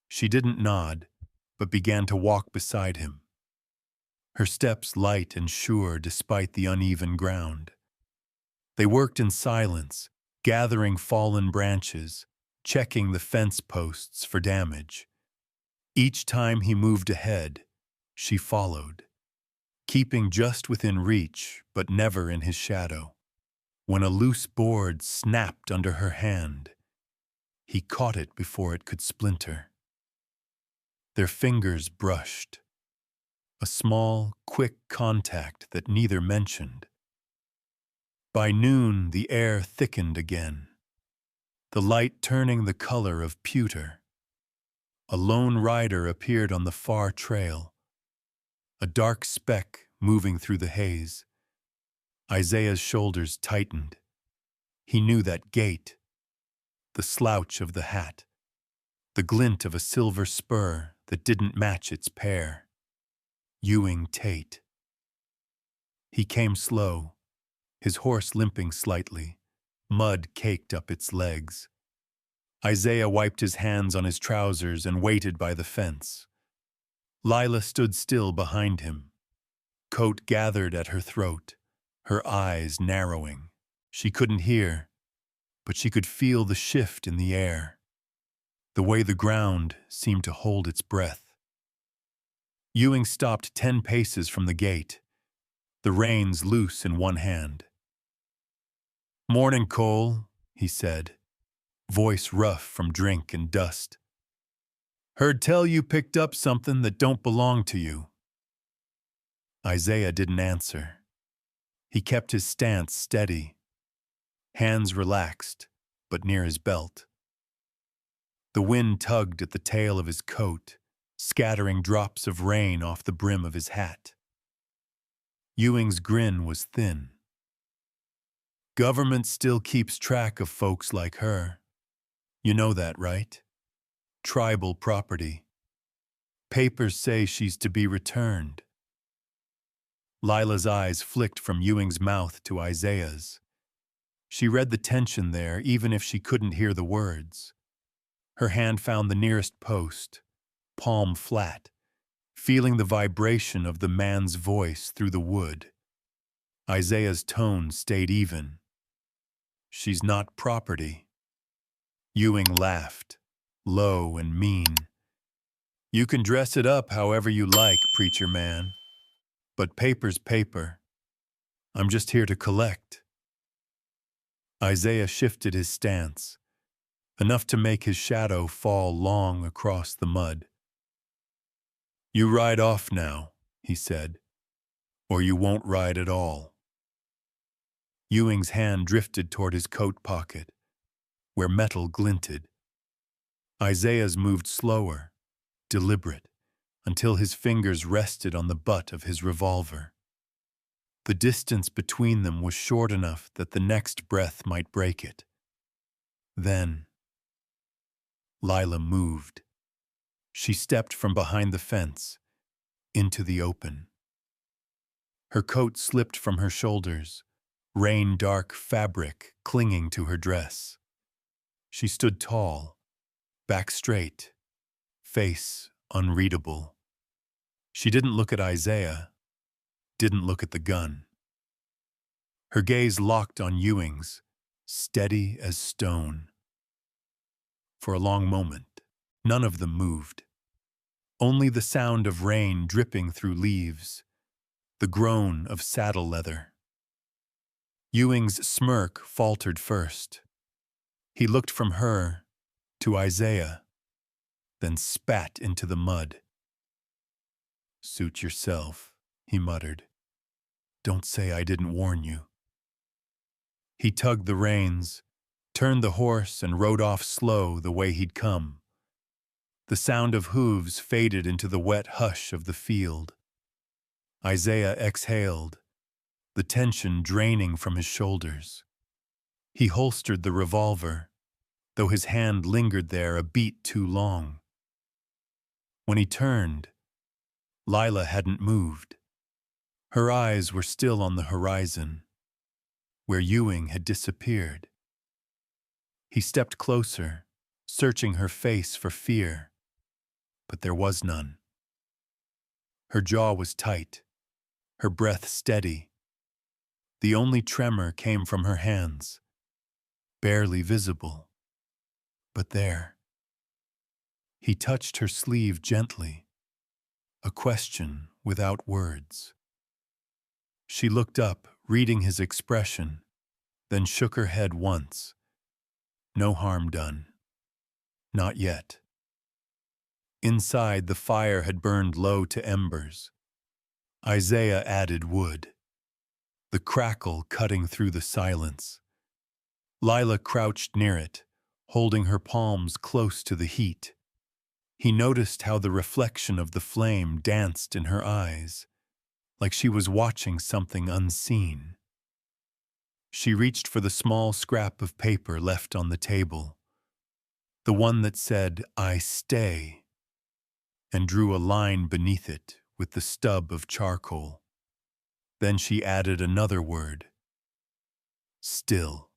She didn't nod, but began to walk beside him, her steps light and sure despite the uneven ground. They worked in silence, gathering fallen branches, checking the fence posts for damage. Each time he moved ahead, she followed, keeping just within reach but never in his shadow. When a loose board snapped under her hand, he caught it before it could splinter. Their fingers brushed, a small, quick contact that neither mentioned. By noon, the air thickened again, the light turning the color of pewter. A lone rider appeared on the far trail, a dark speck moving through the haze. Isaiah's shoulders tightened. He knew that gait, the slouch of the hat, the glint of a silver spur that didn't match its pair. Ewing Tate. He came slow, his horse limping slightly, mud caked up its legs. Isaiah wiped his hands on his trousers and waited by the fence. Lila stood still behind him, coat gathered at her throat, her eyes narrowing. She couldn't hear, but she could feel the shift in the air, the way the ground seemed to hold its breath. Ewing stopped 10 paces from the gate, the reins loose in one hand. "Morning, Cole," he said, voice rough from drink and dust. "Heard tell you picked up something that don't belong to you." Isaiah didn't answer. He kept his stance steady, hands relaxed, but near his belt. The wind tugged at the tail of his coat, scattering drops of rain off the brim of his hat. Ewing's grin was thin. "Government still keeps track of folks like her. You know that, right? Tribal property. Papers say she's to be returned." Lila's eyes flicked from Ewing's mouth to Isaiah's. She read the tension there even if she couldn't hear the words. Her hand found the nearest post, palm flat, feeling the vibration of the man's voice through the wood. Isaiah's tone stayed even. "She's not property." Ewing laughed, low and mean. You can dress it up however you like, preacher man. But paper's paper. I'm just here to collect. Isaiah shifted his stance, enough to make his shadow fall long across the mud. You ride off now, he said, or you won't ride at all. Ewing's hand drifted toward his coat pocket, where metal glinted. Isaiah's moved slower, deliberate, until his fingers rested on the butt of his revolver. The distance between them was short enough that the next breath might break it. Then, Lila moved. She stepped from behind the fence, into the open. Her coat slipped from her shoulders, rain-dark fabric clinging to her dress. She stood tall, back straight, face unreadable. She didn't look at Isaiah, didn't look at the gun. Her gaze locked on Ewing's, steady as stone. For a long moment, none of them moved. Only the sound of rain dripping through leaves, the groan of saddle leather. Ewing's smirk faltered first. He looked from her to Isaiah, then spat into the mud. Suit yourself, he muttered. Don't say I didn't warn you. He tugged the reins, turned the horse, and rode off slow the way he'd come. The sound of hooves faded into the wet hush of the field. Isaiah exhaled, the tension draining from his shoulders. He holstered the revolver, though his hand lingered there a beat too long. When he turned, Lila hadn't moved. Her eyes were still on the horizon, where Ewing had disappeared. He stepped closer, searching her face for fear, but there was none. Her jaw was tight, her breath steady. The only tremor came from her hands, barely visible, but there. He touched her sleeve gently, a question without words. She looked up, reading his expression, then shook her head once. No harm done. Not yet. Inside, the fire had burned low to embers. Isaiah added wood, the crackle cutting through the silence. Lila crouched near it, holding her palms close to the heat. He noticed how the reflection of the flame danced in her eyes, like she was watching something unseen. She reached for the small scrap of paper left on the table, the one that said, "I stay," and drew a line beneath it with the stub of charcoal. Then she added another word, "Still."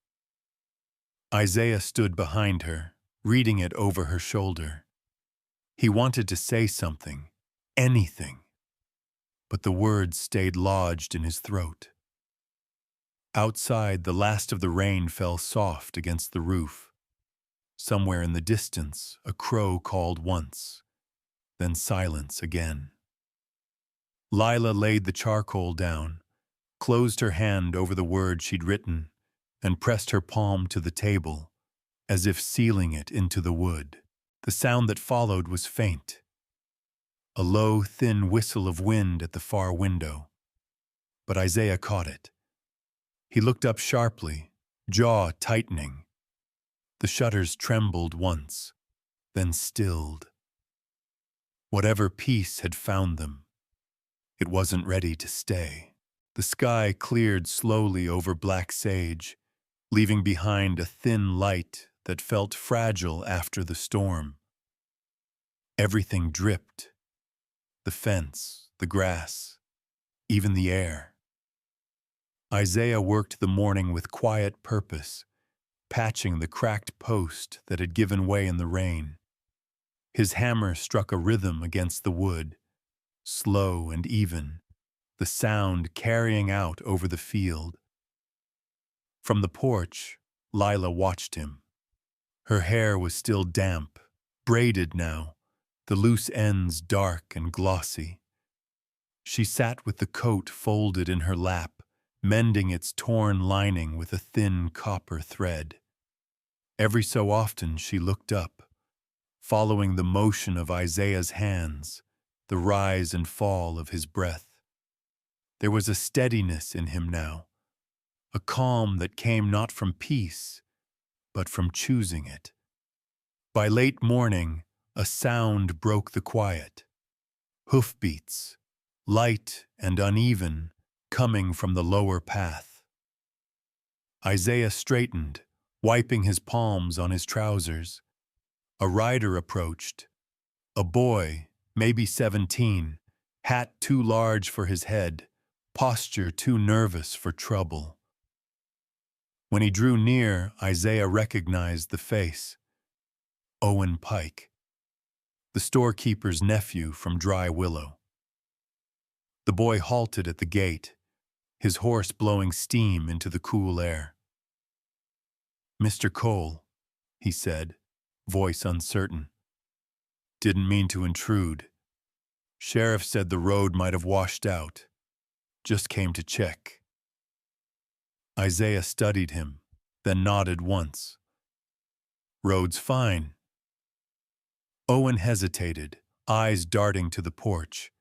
Isaiah stood behind her, reading it over her shoulder. He wanted to say something, anything, but the words stayed lodged in his throat. Outside, the last of the rain fell soft against the roof. Somewhere in the distance, a crow called once, then silence again. Lila laid the charcoal down, closed her hand over the word she'd written, and pressed her palm to the table, as if sealing it into the wood. The sound that followed was faint, a low, thin whistle of wind at the far window. But Isaiah caught it. He looked up sharply, jaw tightening. The shutters trembled once, then stilled. Whatever peace had found them, it wasn't ready to stay. The sky cleared slowly over Black Sage, leaving behind a thin light that felt fragile after the storm. Everything dripped. The fence, the grass, even the air. Isaiah worked the morning with quiet purpose, patching the cracked post that had given way in the rain. His hammer struck a rhythm against the wood, slow and even, the sound carrying out over the field. From the porch, Lila watched him. Her hair was still damp, braided now, the loose ends dark and glossy. She sat with the coat folded in her lap, mending its torn lining with a thin copper thread. Every so often she looked up, following the motion of Isaiah's hands, the rise and fall of his breath. There was a steadiness in him now, a calm that came not from peace, but from choosing it. By late morning, a sound broke the quiet. Hoofbeats, light and uneven, coming from the lower path. Isaiah straightened, wiping his palms on his trousers. A rider approached. A boy, maybe 17, hat too large for his head, posture too nervous for trouble. When he drew near, Isaiah recognized the face. Owen Pike, the storekeeper's nephew from Dry Willow. The boy halted at the gate, his horse blowing steam into the cool air. "Mr. Cole," he said, voice uncertain. "Didn't mean to intrude. Sheriff said the road might have washed out. Just came to check." Isaiah studied him, then nodded once. "Road's fine." Owen hesitated, eyes darting to the porch.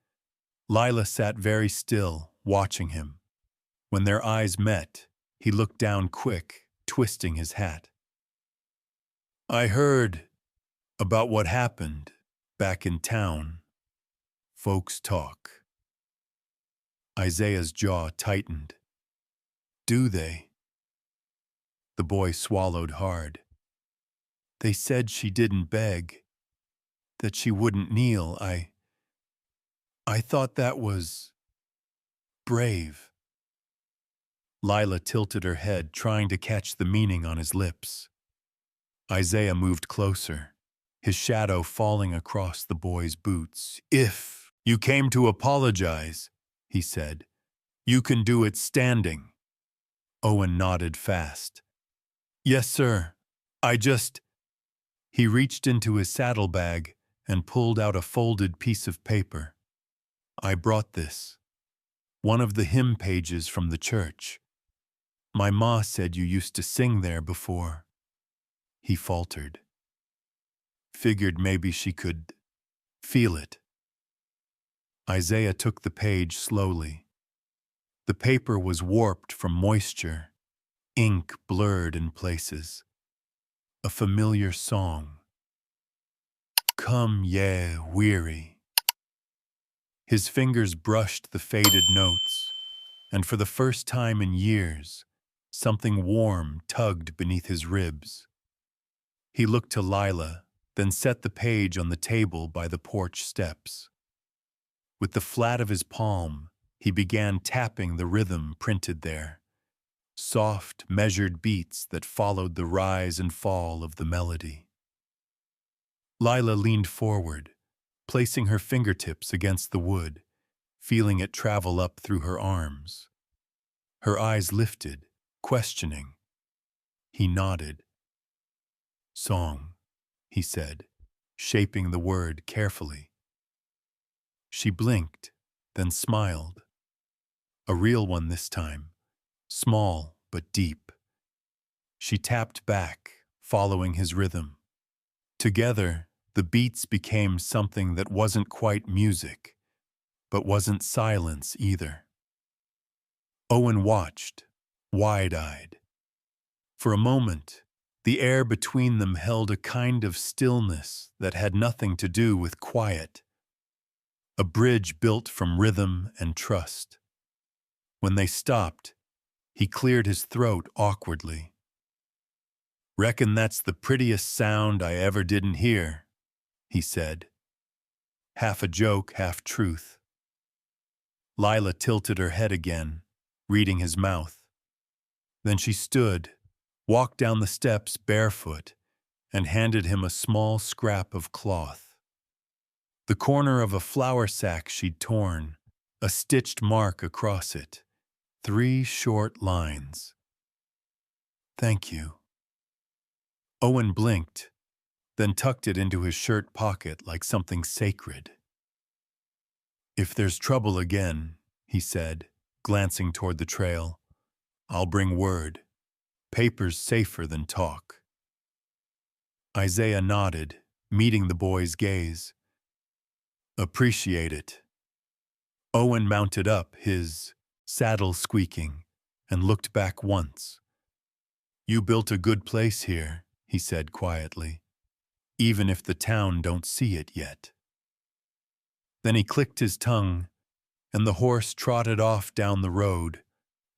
Lila sat very still, watching him. When their eyes met, he looked down quick, twisting his hat. "I heard about what happened back in town. Folks talk." Isaiah's jaw tightened. "Do they?" The boy swallowed hard. "They said she didn't beg, that she wouldn't kneel. I thought that was brave." Lila tilted her head, trying to catch the meaning on his lips. Isaiah moved closer, his shadow falling across the boy's boots. "If you came to apologize," he said, "you can do it standing." Owen nodded fast. "Yes, sir. He reached into his saddlebag and pulled out a folded piece of paper. "I brought this. One of the hymn pages from the church. My ma said you used to sing there before." He faltered. Figured maybe she could feel it. Isaiah took the page slowly. The paper was warped from moisture, ink blurred in places. A familiar song. "Come, ye weary." His fingers brushed the faded notes, and for the first time in years, something warm tugged beneath his ribs. He looked to Lila, then set the page on the table by the porch steps. With the flat of his palm, he began tapping the rhythm printed there, soft, measured beats that followed the rise and fall of the melody. Lila leaned forward, placing her fingertips against the wood, feeling it travel up through her arms. Her eyes lifted, questioning. He nodded. "Song," he said, shaping the word carefully. She blinked, then smiled. A real one this time, small but deep. She tapped back, following his rhythm. Together, the beats became something that wasn't quite music, but wasn't silence either. Owen watched, wide-eyed. For a moment, the air between them held a kind of stillness that had nothing to do with quiet. A bridge built from rhythm and trust. When they stopped, he cleared his throat awkwardly. "Reckon that's the prettiest sound I ever didn't hear," he said. Half a joke, half truth. Lila tilted her head again, reading his mouth. Then she stood, walked down the steps barefoot, and handed him a small scrap of cloth. The corner of a flour sack she'd torn, a stitched mark across it, 3 short lines. "Thank you." Owen blinked, then tucked it into his shirt pocket like something sacred. "If there's trouble again," he said, glancing toward the trail, "I'll bring word. Paper's safer than talk." Isaiah nodded, meeting the boy's gaze. "Appreciate it." Owen mounted up, his saddle squeaking, and looked back once. "You built a good place here," he said quietly, "even if the town don't see it yet." Then he clicked his tongue, and the horse trotted off down the road,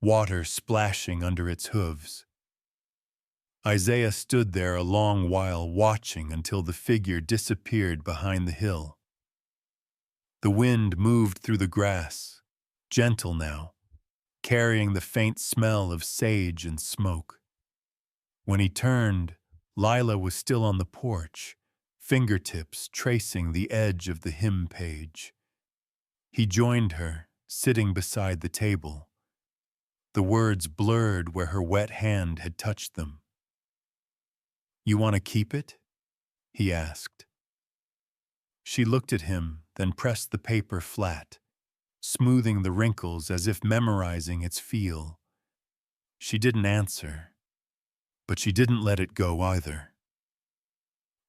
water splashing under its hooves. Isaiah stood there a long while, watching until the figure disappeared behind the hill. The wind moved through the grass, gentle now, carrying the faint smell of sage and smoke. When he turned, Lila was still on the porch, fingertips tracing the edge of the hymn page. He joined her, sitting beside the table. The words blurred where her wet hand had touched them. "You want to keep it?" he asked. She looked at him, then pressed the paper flat, smoothing the wrinkles as if memorizing its feel. She didn't answer, but she didn't let it go either.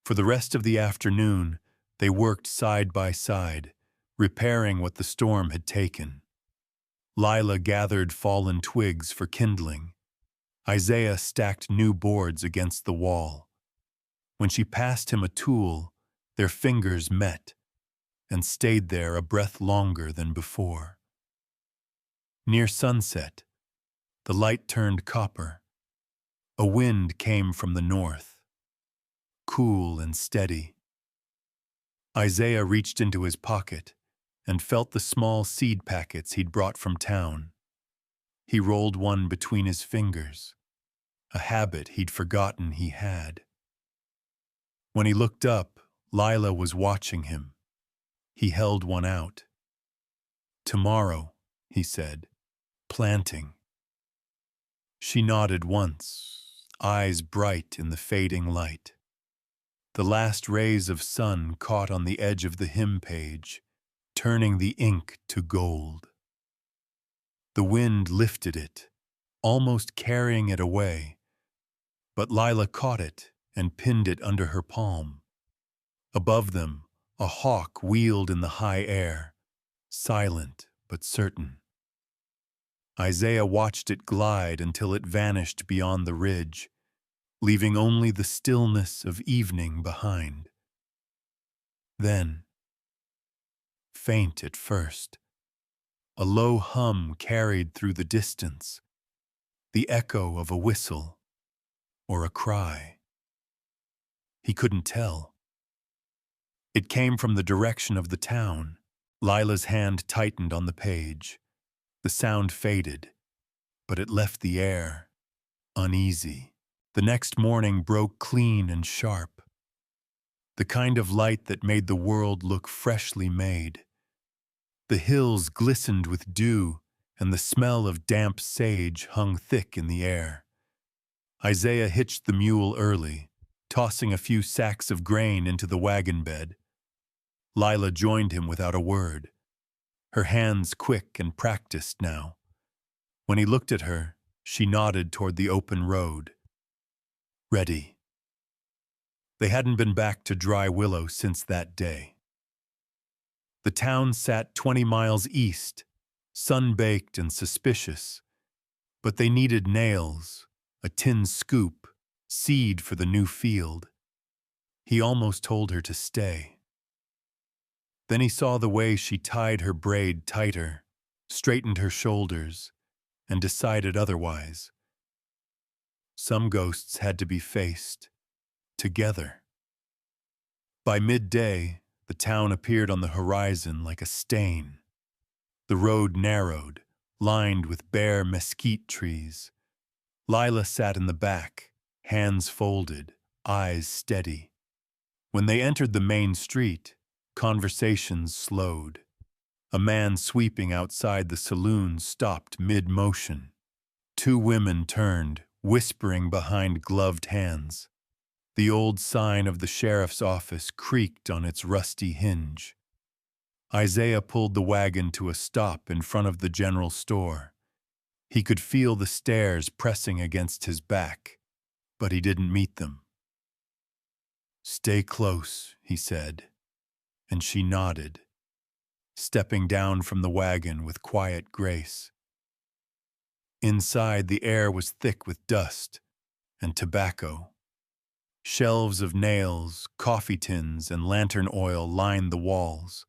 For the rest of the afternoon, they worked side by side, repairing what the storm had taken. Lila gathered fallen twigs for kindling. Isaiah stacked new boards against the wall. When she passed him a tool, their fingers met and stayed there a breath longer than before. Near sunset, the light turned copper. A wind came from the north, cool and steady. Isaiah reached into his pocket and felt the small seed packets he'd brought from town. He rolled one between his fingers, a habit he'd forgotten he had. When he looked up, Lila was watching him. He held one out. "Tomorrow," he said, "planting." She nodded once, eyes bright in the fading light. The last rays of sun caught on the edge of the hymn page, turning the ink to gold. The wind lifted it, almost carrying it away, but Lila caught it and pinned it under her palm. Above them, a hawk wheeled in the high air, silent but certain. Isaiah watched it glide until it vanished beyond the ridge, leaving only the stillness of evening behind. Then, faint at first, a low hum carried through the distance, the echo of a whistle or a cry. He couldn't tell. It came from the direction of the town. Lila's hand tightened on the page. The sound faded, but it left the air uneasy. The next morning broke clean and sharp, the kind of light that made the world look freshly made. The hills glistened with dew, and the smell of damp sage hung thick in the air. Isaiah hitched the mule early, tossing a few sacks of grain into the wagon bed. Lila joined him without a word, her hands quick and practiced now. When he looked at her, she nodded toward the open road. Ready. They hadn't been back to Dry Willow since that day. The town sat 20 miles east, sun-baked and suspicious, but they needed nails, a tin scoop, seed for the new field. He almost told her to stay. Then he saw the way she tied her braid tighter, straightened her shoulders, and decided otherwise. Some ghosts had to be faced, together. By midday, the town appeared on the horizon like a stain. The road narrowed, lined with bare mesquite trees. Lila sat in the back, hands folded, eyes steady. When they entered the main street, conversations slowed. A man sweeping outside the saloon stopped mid-motion. Two women turned, whispering behind gloved hands. The old sign of the sheriff's office creaked on its rusty hinge. Isaiah pulled the wagon to a stop in front of the general store. He could feel the stairs pressing against his back, but he didn't meet them. "Stay close," he said, and she nodded, stepping down from the wagon with quiet grace. Inside, the air was thick with dust and tobacco. Shelves of nails, coffee tins, and lantern oil lined the walls.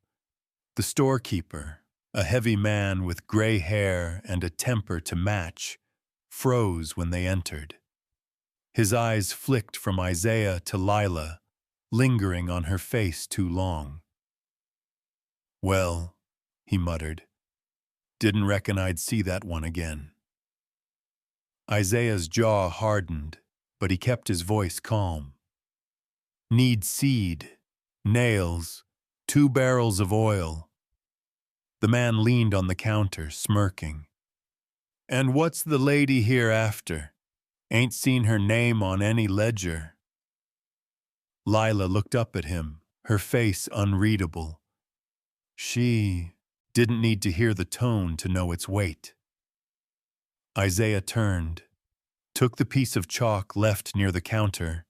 The storekeeper, a heavy man with gray hair and a temper to match, froze when they entered. His eyes flicked from Isaiah to Lila, lingering on her face too long. "Well," he muttered, "didn't reckon I'd see that one again." Isaiah's jaw hardened, but he kept his voice calm. "Need seed, nails, 2 barrels of oil." The man leaned on the counter, smirking. "And what's the lady here after? Ain't seen her name on any ledger." Lila looked up at him, her face unreadable. She didn't need to hear the tone to know its weight. Isaiah turned, took the piece of chalk left near the counter,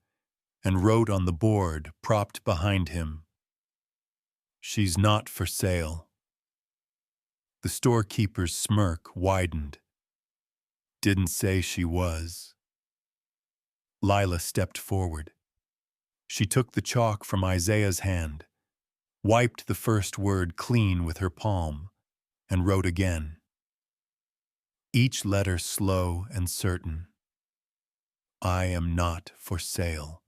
and wrote on the board propped behind him, "She's not for sale." The storekeeper's smirk widened. "Didn't say she was." Lila stepped forward. She took the chalk from Isaiah's hand, wiped the first word clean with her palm, and wrote again. Each letter slow and certain. "I am not for sale."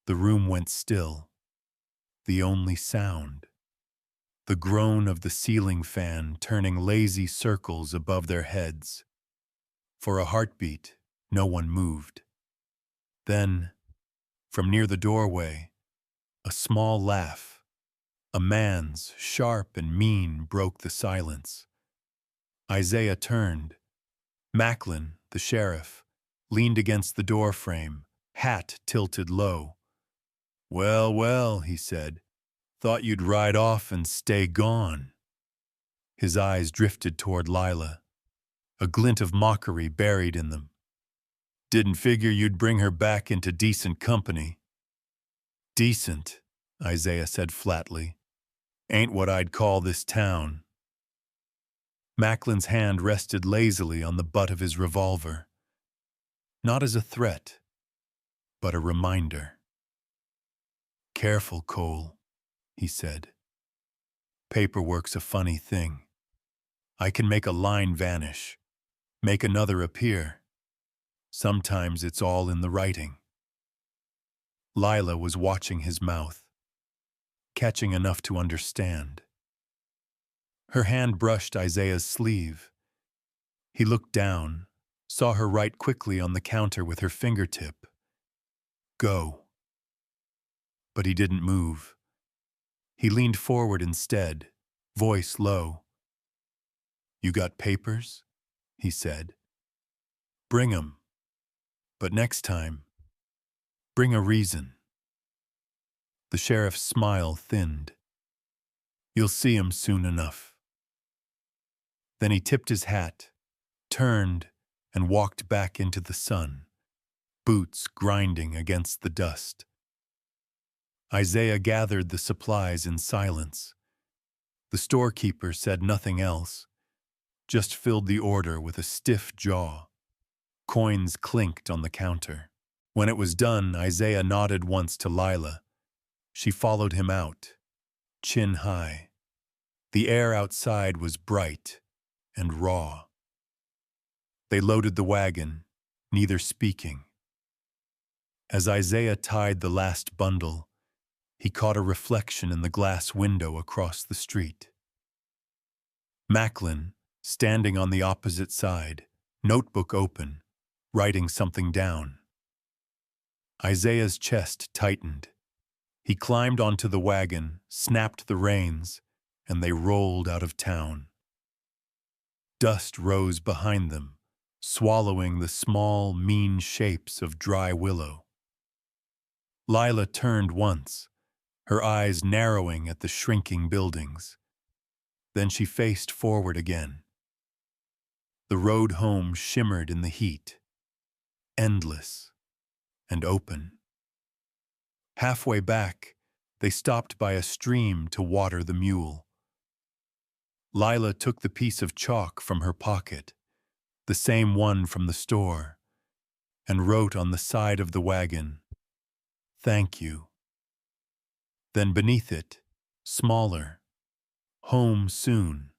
The room went still. The only sound, the groan of the ceiling fan turning lazy circles above their heads. For a heartbeat, no one moved. Then, from near the doorway, a small laugh, a man's, sharp and mean, broke the silence. Isaiah turned. Macklin, the sheriff, leaned against the doorframe, hat tilted low. "Well, well," he said, "thought you'd ride off and stay gone." His eyes drifted toward Lila, a glint of mockery buried in them. "Didn't figure you'd bring her back into decent company." "Decent," Isaiah said flatly, "ain't what I'd call this town." Macklin's hand rested lazily on the butt of his revolver. Not as a threat, but a reminder. "Careful, Cole," he said. "Paperwork's a funny thing. I can make a line vanish, make another appear. Sometimes it's all in the writing." Lila was watching his mouth, catching enough to understand. Her hand brushed Isaiah's sleeve. He looked down, saw her write quickly on the counter with her fingertip. "Go." But he didn't move. He leaned forward instead, voice low. "You got papers?" he said. "Bring 'em. But next time, bring a reason." The sheriff's smile thinned. "You'll see 'em soon enough." Then he tipped his hat, turned, and walked back into the sun, boots grinding against the dust. Isaiah gathered the supplies in silence. The storekeeper said nothing else, just filled the order with a stiff jaw. Coins clinked on the counter. When it was done, Isaiah nodded once to Lila. She followed him out, chin high. The air outside was bright and raw. They loaded the wagon, neither speaking. As Isaiah tied the last bundle, he caught a reflection in the glass window across the street. Macklin, standing on the opposite side, notebook open, writing something down. Isaiah's chest tightened. He climbed onto the wagon, snapped the reins, and they rolled out of town. Dust rose behind them, swallowing the small, mean shapes of dry willow. Lila turned once, her eyes narrowing at the shrinking buildings. Then she faced forward again. The road home shimmered in the heat, endless and open. Halfway back, they stopped by a stream to water the mule. Lila took the piece of chalk from her pocket, the same one from the store, and wrote on the side of the wagon, "Thank you." Then beneath it, smaller, "Home soon."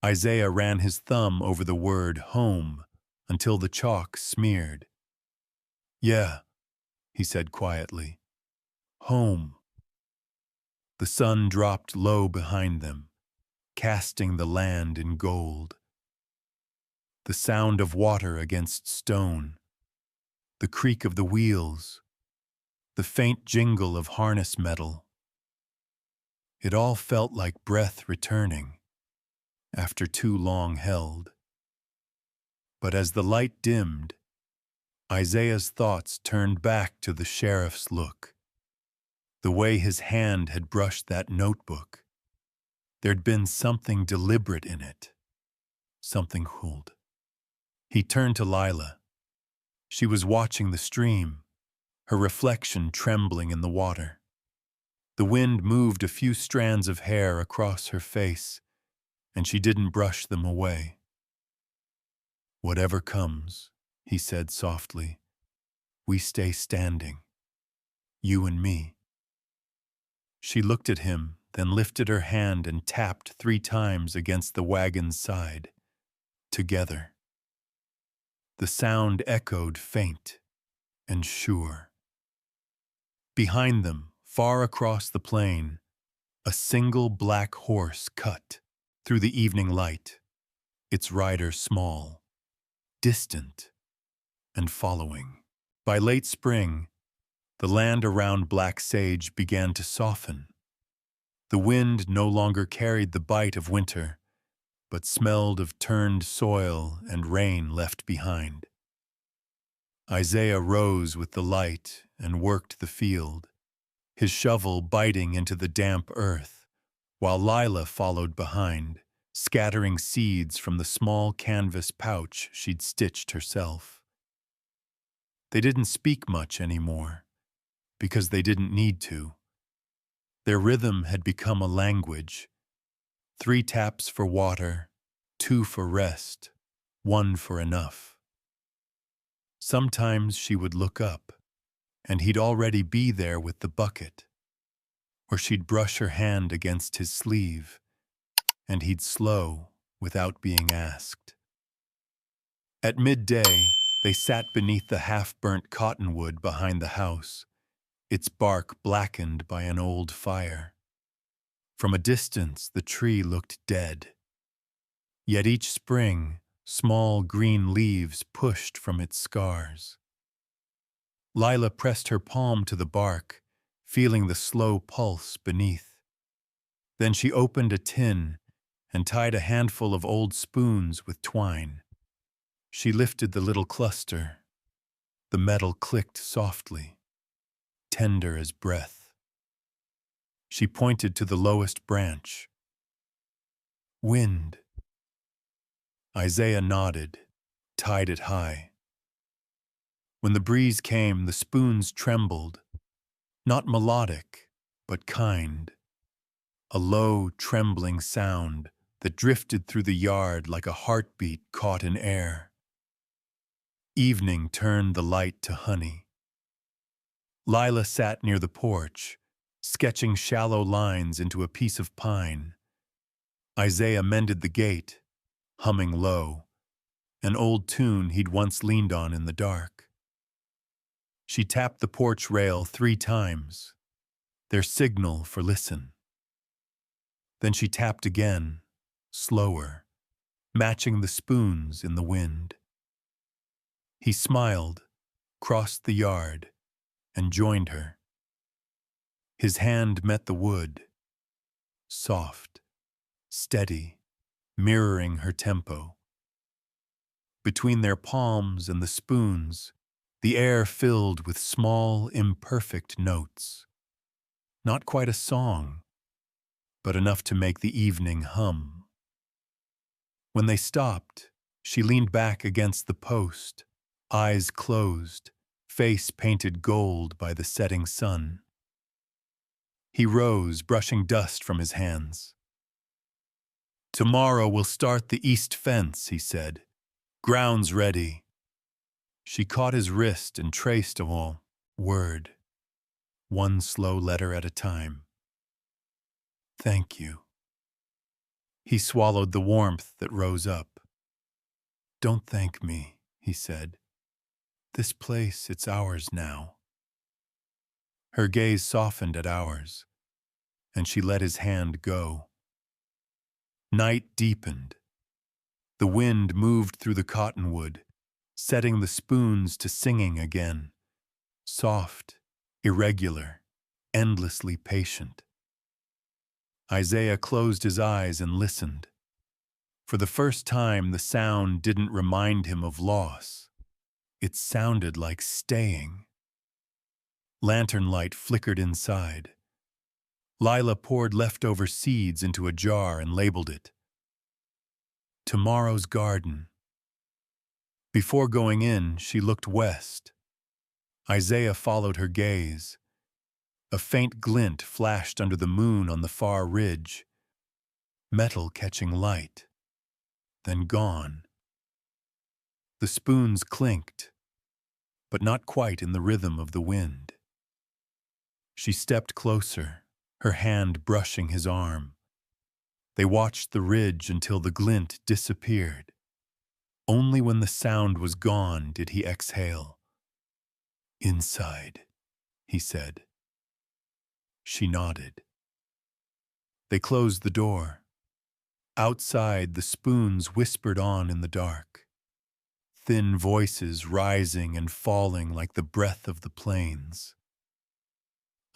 Isaiah ran his thumb over the word home until the chalk smeared. "Yeah," he said quietly. "Home." The sun dropped low behind them, casting the land in gold. The sound of water against stone, the creak of the wheels, the faint jingle of harness metal. It all felt like breath returning after too long held. But as the light dimmed, Isaiah's thoughts turned back to the sheriff's look, the way his hand had brushed that notebook. There'd been something deliberate in it, something cold. He turned to Lila. She was watching the stream, her reflection trembling in the water. The wind moved a few strands of hair across her face, and she didn't brush them away. "Whatever comes," he said softly, "we stay standing, you and me." She looked at him, then lifted her hand and tapped 3 times against the wagon's side. Together. The sound echoed faint and sure. Behind them, far across the plain, a single black horse cut through the evening light, its rider small, distant, and following. By late spring, the land around Black Sage began to soften. The wind no longer carried the bite of winter, but smelled of turned soil and rain left behind. Isaiah rose with the light and worked the field, his shovel biting into the damp earth, while Lila followed behind, scattering seeds from the small canvas pouch she'd stitched herself. They didn't speak much anymore, because they didn't need to. Their rhythm had become a language. 3 taps for water, 2 for rest, 1 for enough. Sometimes she would look up, and he'd already be there with the bucket. Or she'd brush her hand against his sleeve, and he'd slow without being asked. At midday, they sat beneath the half-burnt cottonwood behind the house, its bark blackened by an old fire. From a distance, the tree looked dead. Yet each spring, small green leaves pushed from its scars. Lila pressed her palm to the bark, feeling the slow pulse beneath. Then she opened a tin and tied a handful of old spoons with twine. She lifted the little cluster. The metal clicked softly, tender as breath. She pointed to the lowest branch. "Wind." Isaiah nodded, tied it high. When the breeze came, the spoons trembled, not melodic, but kind. A low, trembling sound that drifted through the yard like a heartbeat caught in air. Evening turned the light to honey. Lila sat near the porch, sketching shallow lines into a piece of pine. Isaiah mended the gate, humming low, an old tune he'd once leaned on in the dark. She tapped the porch rail 3 times, their signal for listen. Then she tapped again, slower, matching the spoons in the wind. He smiled, crossed the yard, and joined her. His hand met the wood, soft, steady, mirroring her tempo. Between their palms and the spoons, the air filled with small, imperfect notes. Not quite a song, but enough to make the evening hum. When they stopped, she leaned back against the post, eyes closed, face painted gold by the setting sun. He rose, brushing dust from his hands. "Tomorrow we'll start the east fence," he said. "Ground's ready." She caught his wrist and traced a word, one slow letter at a time. "Thank you." He swallowed the warmth that rose up. "Don't thank me," he said. "This place, it's ours now." Her gaze softened at ours, and she let his hand go. Night deepened. The wind moved through the cottonwood, setting the spoons to singing again, soft, irregular, endlessly patient. Isaiah closed his eyes and listened. For the first time, the sound didn't remind him of loss. It sounded like staying. Lantern light flickered inside. Lila poured leftover seeds into a jar and labeled it "Tomorrow's Garden." Before going in, she looked west. Isaiah followed her gaze. A faint glint flashed under the moon on the far ridge, metal catching light, then gone. The spoons clinked, but not quite in the rhythm of the wind. She stepped closer, her hand brushing his arm. They watched the ridge until the glint disappeared. Only when the sound was gone did he exhale. "Inside," he said. She nodded. They closed the door. Outside, the spoons whispered on in the dark, thin voices rising and falling like the breath of the plains.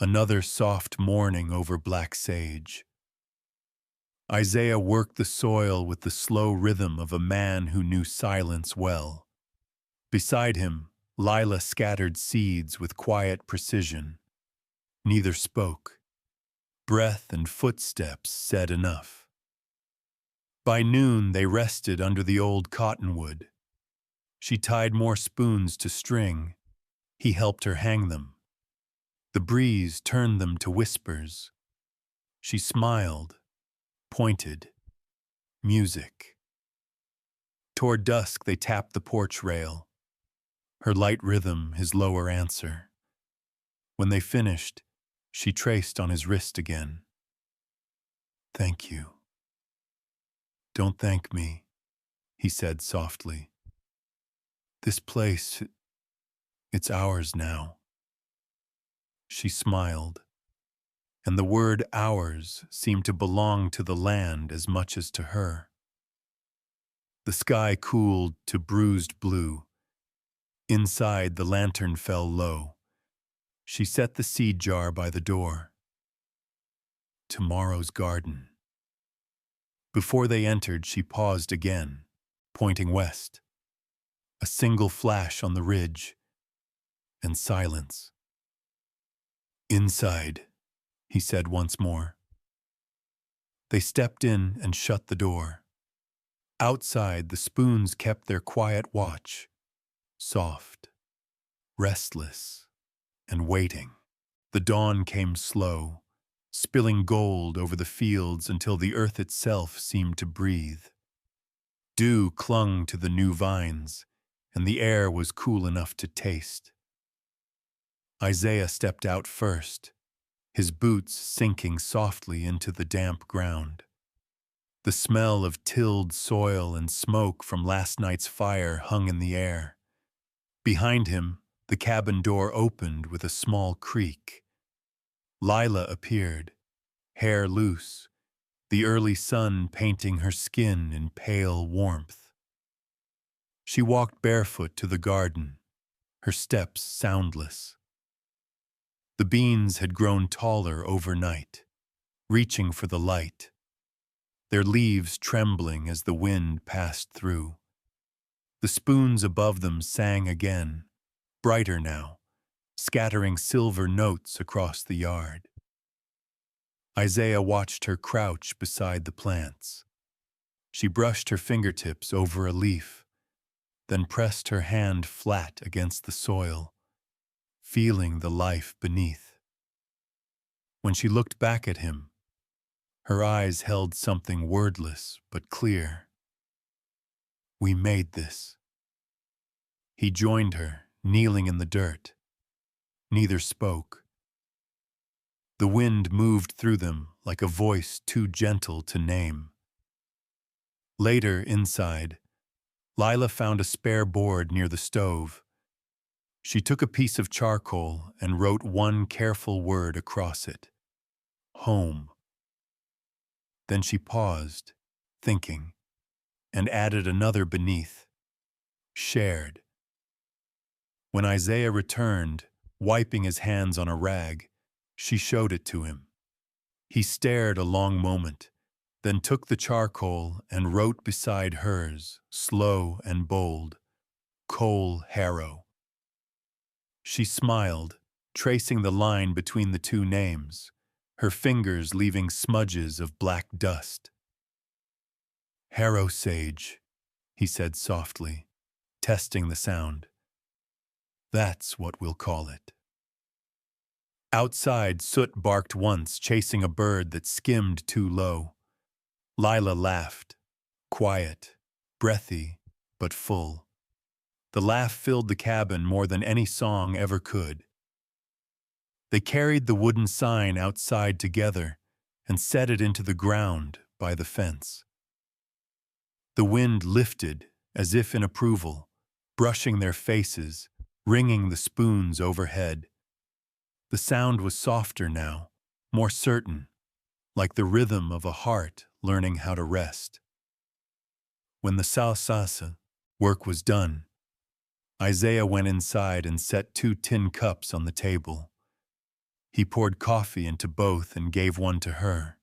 Another soft morning over black sage. Isaiah worked the soil with the slow rhythm of a man who knew silence well. Beside him, Lila scattered seeds with quiet precision. Neither spoke. Breath and footsteps said enough. By noon, they rested under the old cottonwood. She tied more spoons to string. He helped her hang them. The breeze turned them to whispers. She smiled, pointed. Music. Toward dusk, they tapped the porch rail. Her light rhythm, his lower answer. When they finished, she traced on his wrist again. "Thank you." "Don't thank me," he said softly. "This place, it's ours now." She smiled, and the word "ours" seemed to belong to the land as much as to her. The sky cooled to bruised blue. Inside, the lantern fell low. She set the seed jar by the door. "Tomorrow's garden." Before they entered, she paused again, pointing west. A single flash on the ridge, and silence. "Inside," he said once more. They stepped in and shut the door. Outside, the spoons kept their quiet watch, soft, restless, and waiting. The dawn came slow, spilling gold over the fields until the earth itself seemed to breathe. Dew clung to the new vines, and the air was cool enough to taste. Isaiah stepped out first, his boots sinking softly into the damp ground. The smell of tilled soil and smoke from last night's fire hung in the air. Behind him, the cabin door opened with a small creak. Lila appeared, hair loose, the early sun painting her skin in pale warmth. She walked barefoot to the garden, her steps soundless. The beans had grown taller overnight, reaching for the light, their leaves trembling as the wind passed through. The spoons above them sang again, brighter now, scattering silver notes across the yard. Isaiah watched her crouch beside the plants. She brushed her fingertips over a leaf, then pressed her hand flat against the soil, feeling the life beneath. When she looked back at him, her eyes held something wordless but clear. "We made this." He joined her, kneeling in the dirt. Neither spoke. The wind moved through them like a voice too gentle to name. Later, inside, Lila found a spare board near the stove. She took a piece of charcoal and wrote one careful word across it: home. Then she paused, thinking, and added another beneath: shared. When Isaiah returned, wiping his hands on a rag, she showed it to him. He stared a long moment, then took the charcoal and wrote beside hers, slow and bold, "Coal Harrow." She smiled, tracing the line between the two names, her fingers leaving smudges of black dust. "Harrow Sage," he said softly, testing the sound. "That's what we'll call it." Outside, Soot barked once, chasing a bird that skimmed too low. Lila laughed, quiet, breathy, but full. The laugh filled the cabin more than any song ever could. They carried the wooden sign outside together and set it into the ground by the fence. The wind lifted as if in approval, brushing their faces, ringing the spoons overhead. The sound was softer now, more certain, like the rhythm of a heart learning how to rest. When the salsa work was done, Isaiah went inside and set 2 tin cups on the table. He poured coffee into both and gave one to her.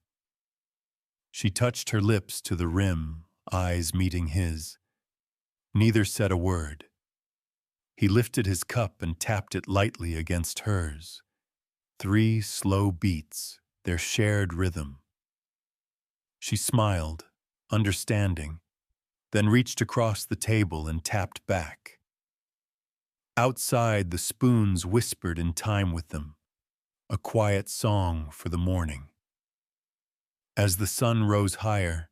She touched her lips to the rim, eyes meeting his. Neither said a word. He lifted his cup and tapped it lightly against hers. 3 slow beats, their shared rhythm. She smiled, understanding, then reached across the table and tapped back. Outside, the spoons whispered in time with them, a quiet song for the morning. As the sun rose higher,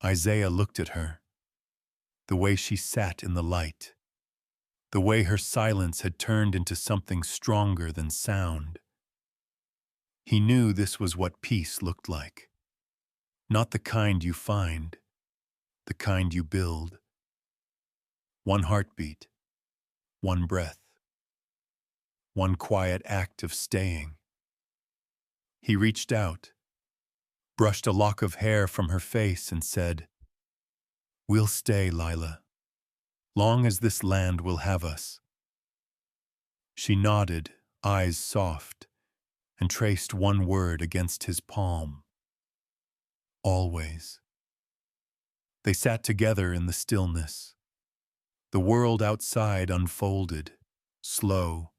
Isaiah looked at her, the way she sat in the light, the way her silence had turned into something stronger than sound. He knew this was what peace looked like. Not the kind you find, the kind you build. One heartbeat, one breath, one quiet act of staying. He reached out, brushed a lock of hair from her face and said, "We'll stay, Lila, long as this land will have us." She nodded, eyes soft, and traced one word against his palm: always. They sat together in the stillness. The world outside unfolded, slow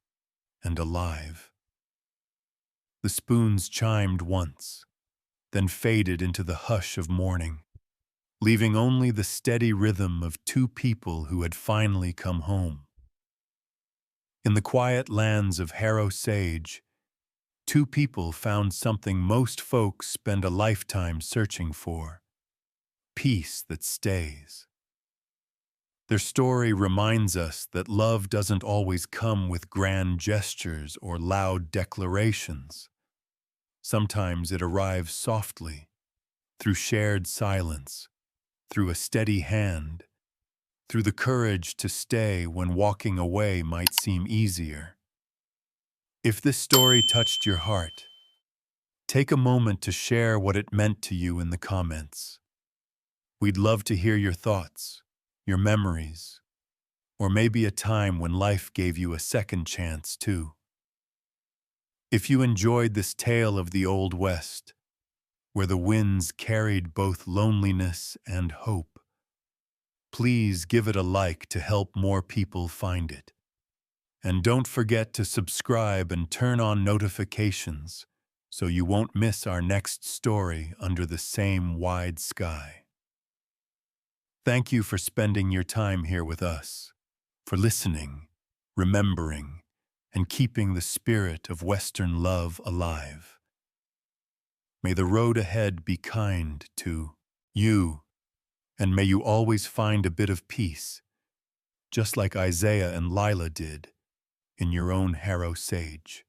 and alive. The spoons chimed once, then faded into the hush of morning, leaving only the steady rhythm of 2 people who had finally come home. In the quiet lands of Harrow Sage, 2 people found something most folks spend a lifetime searching for: peace that stays. Their story reminds us that love doesn't always come with grand gestures or loud declarations. Sometimes it arrives softly, through shared silence, through a steady hand, through the courage to stay when walking away might seem easier. If this story touched your heart, take a moment to share what it meant to you in the comments. We'd love to hear your thoughts, your memories, or maybe a time when life gave you a second chance too. If you enjoyed this tale of the Old West, where the winds carried both loneliness and hope, please give it a like to help more people find it. And don't forget to subscribe and turn on notifications so you won't miss our next story under the same wide sky. Thank you for spending your time here with us, for listening, remembering, and keeping the spirit of Western love alive. May the road ahead be kind to you, and may you always find a bit of peace, just like Isaiah and Lila did in your own Harrow Sage.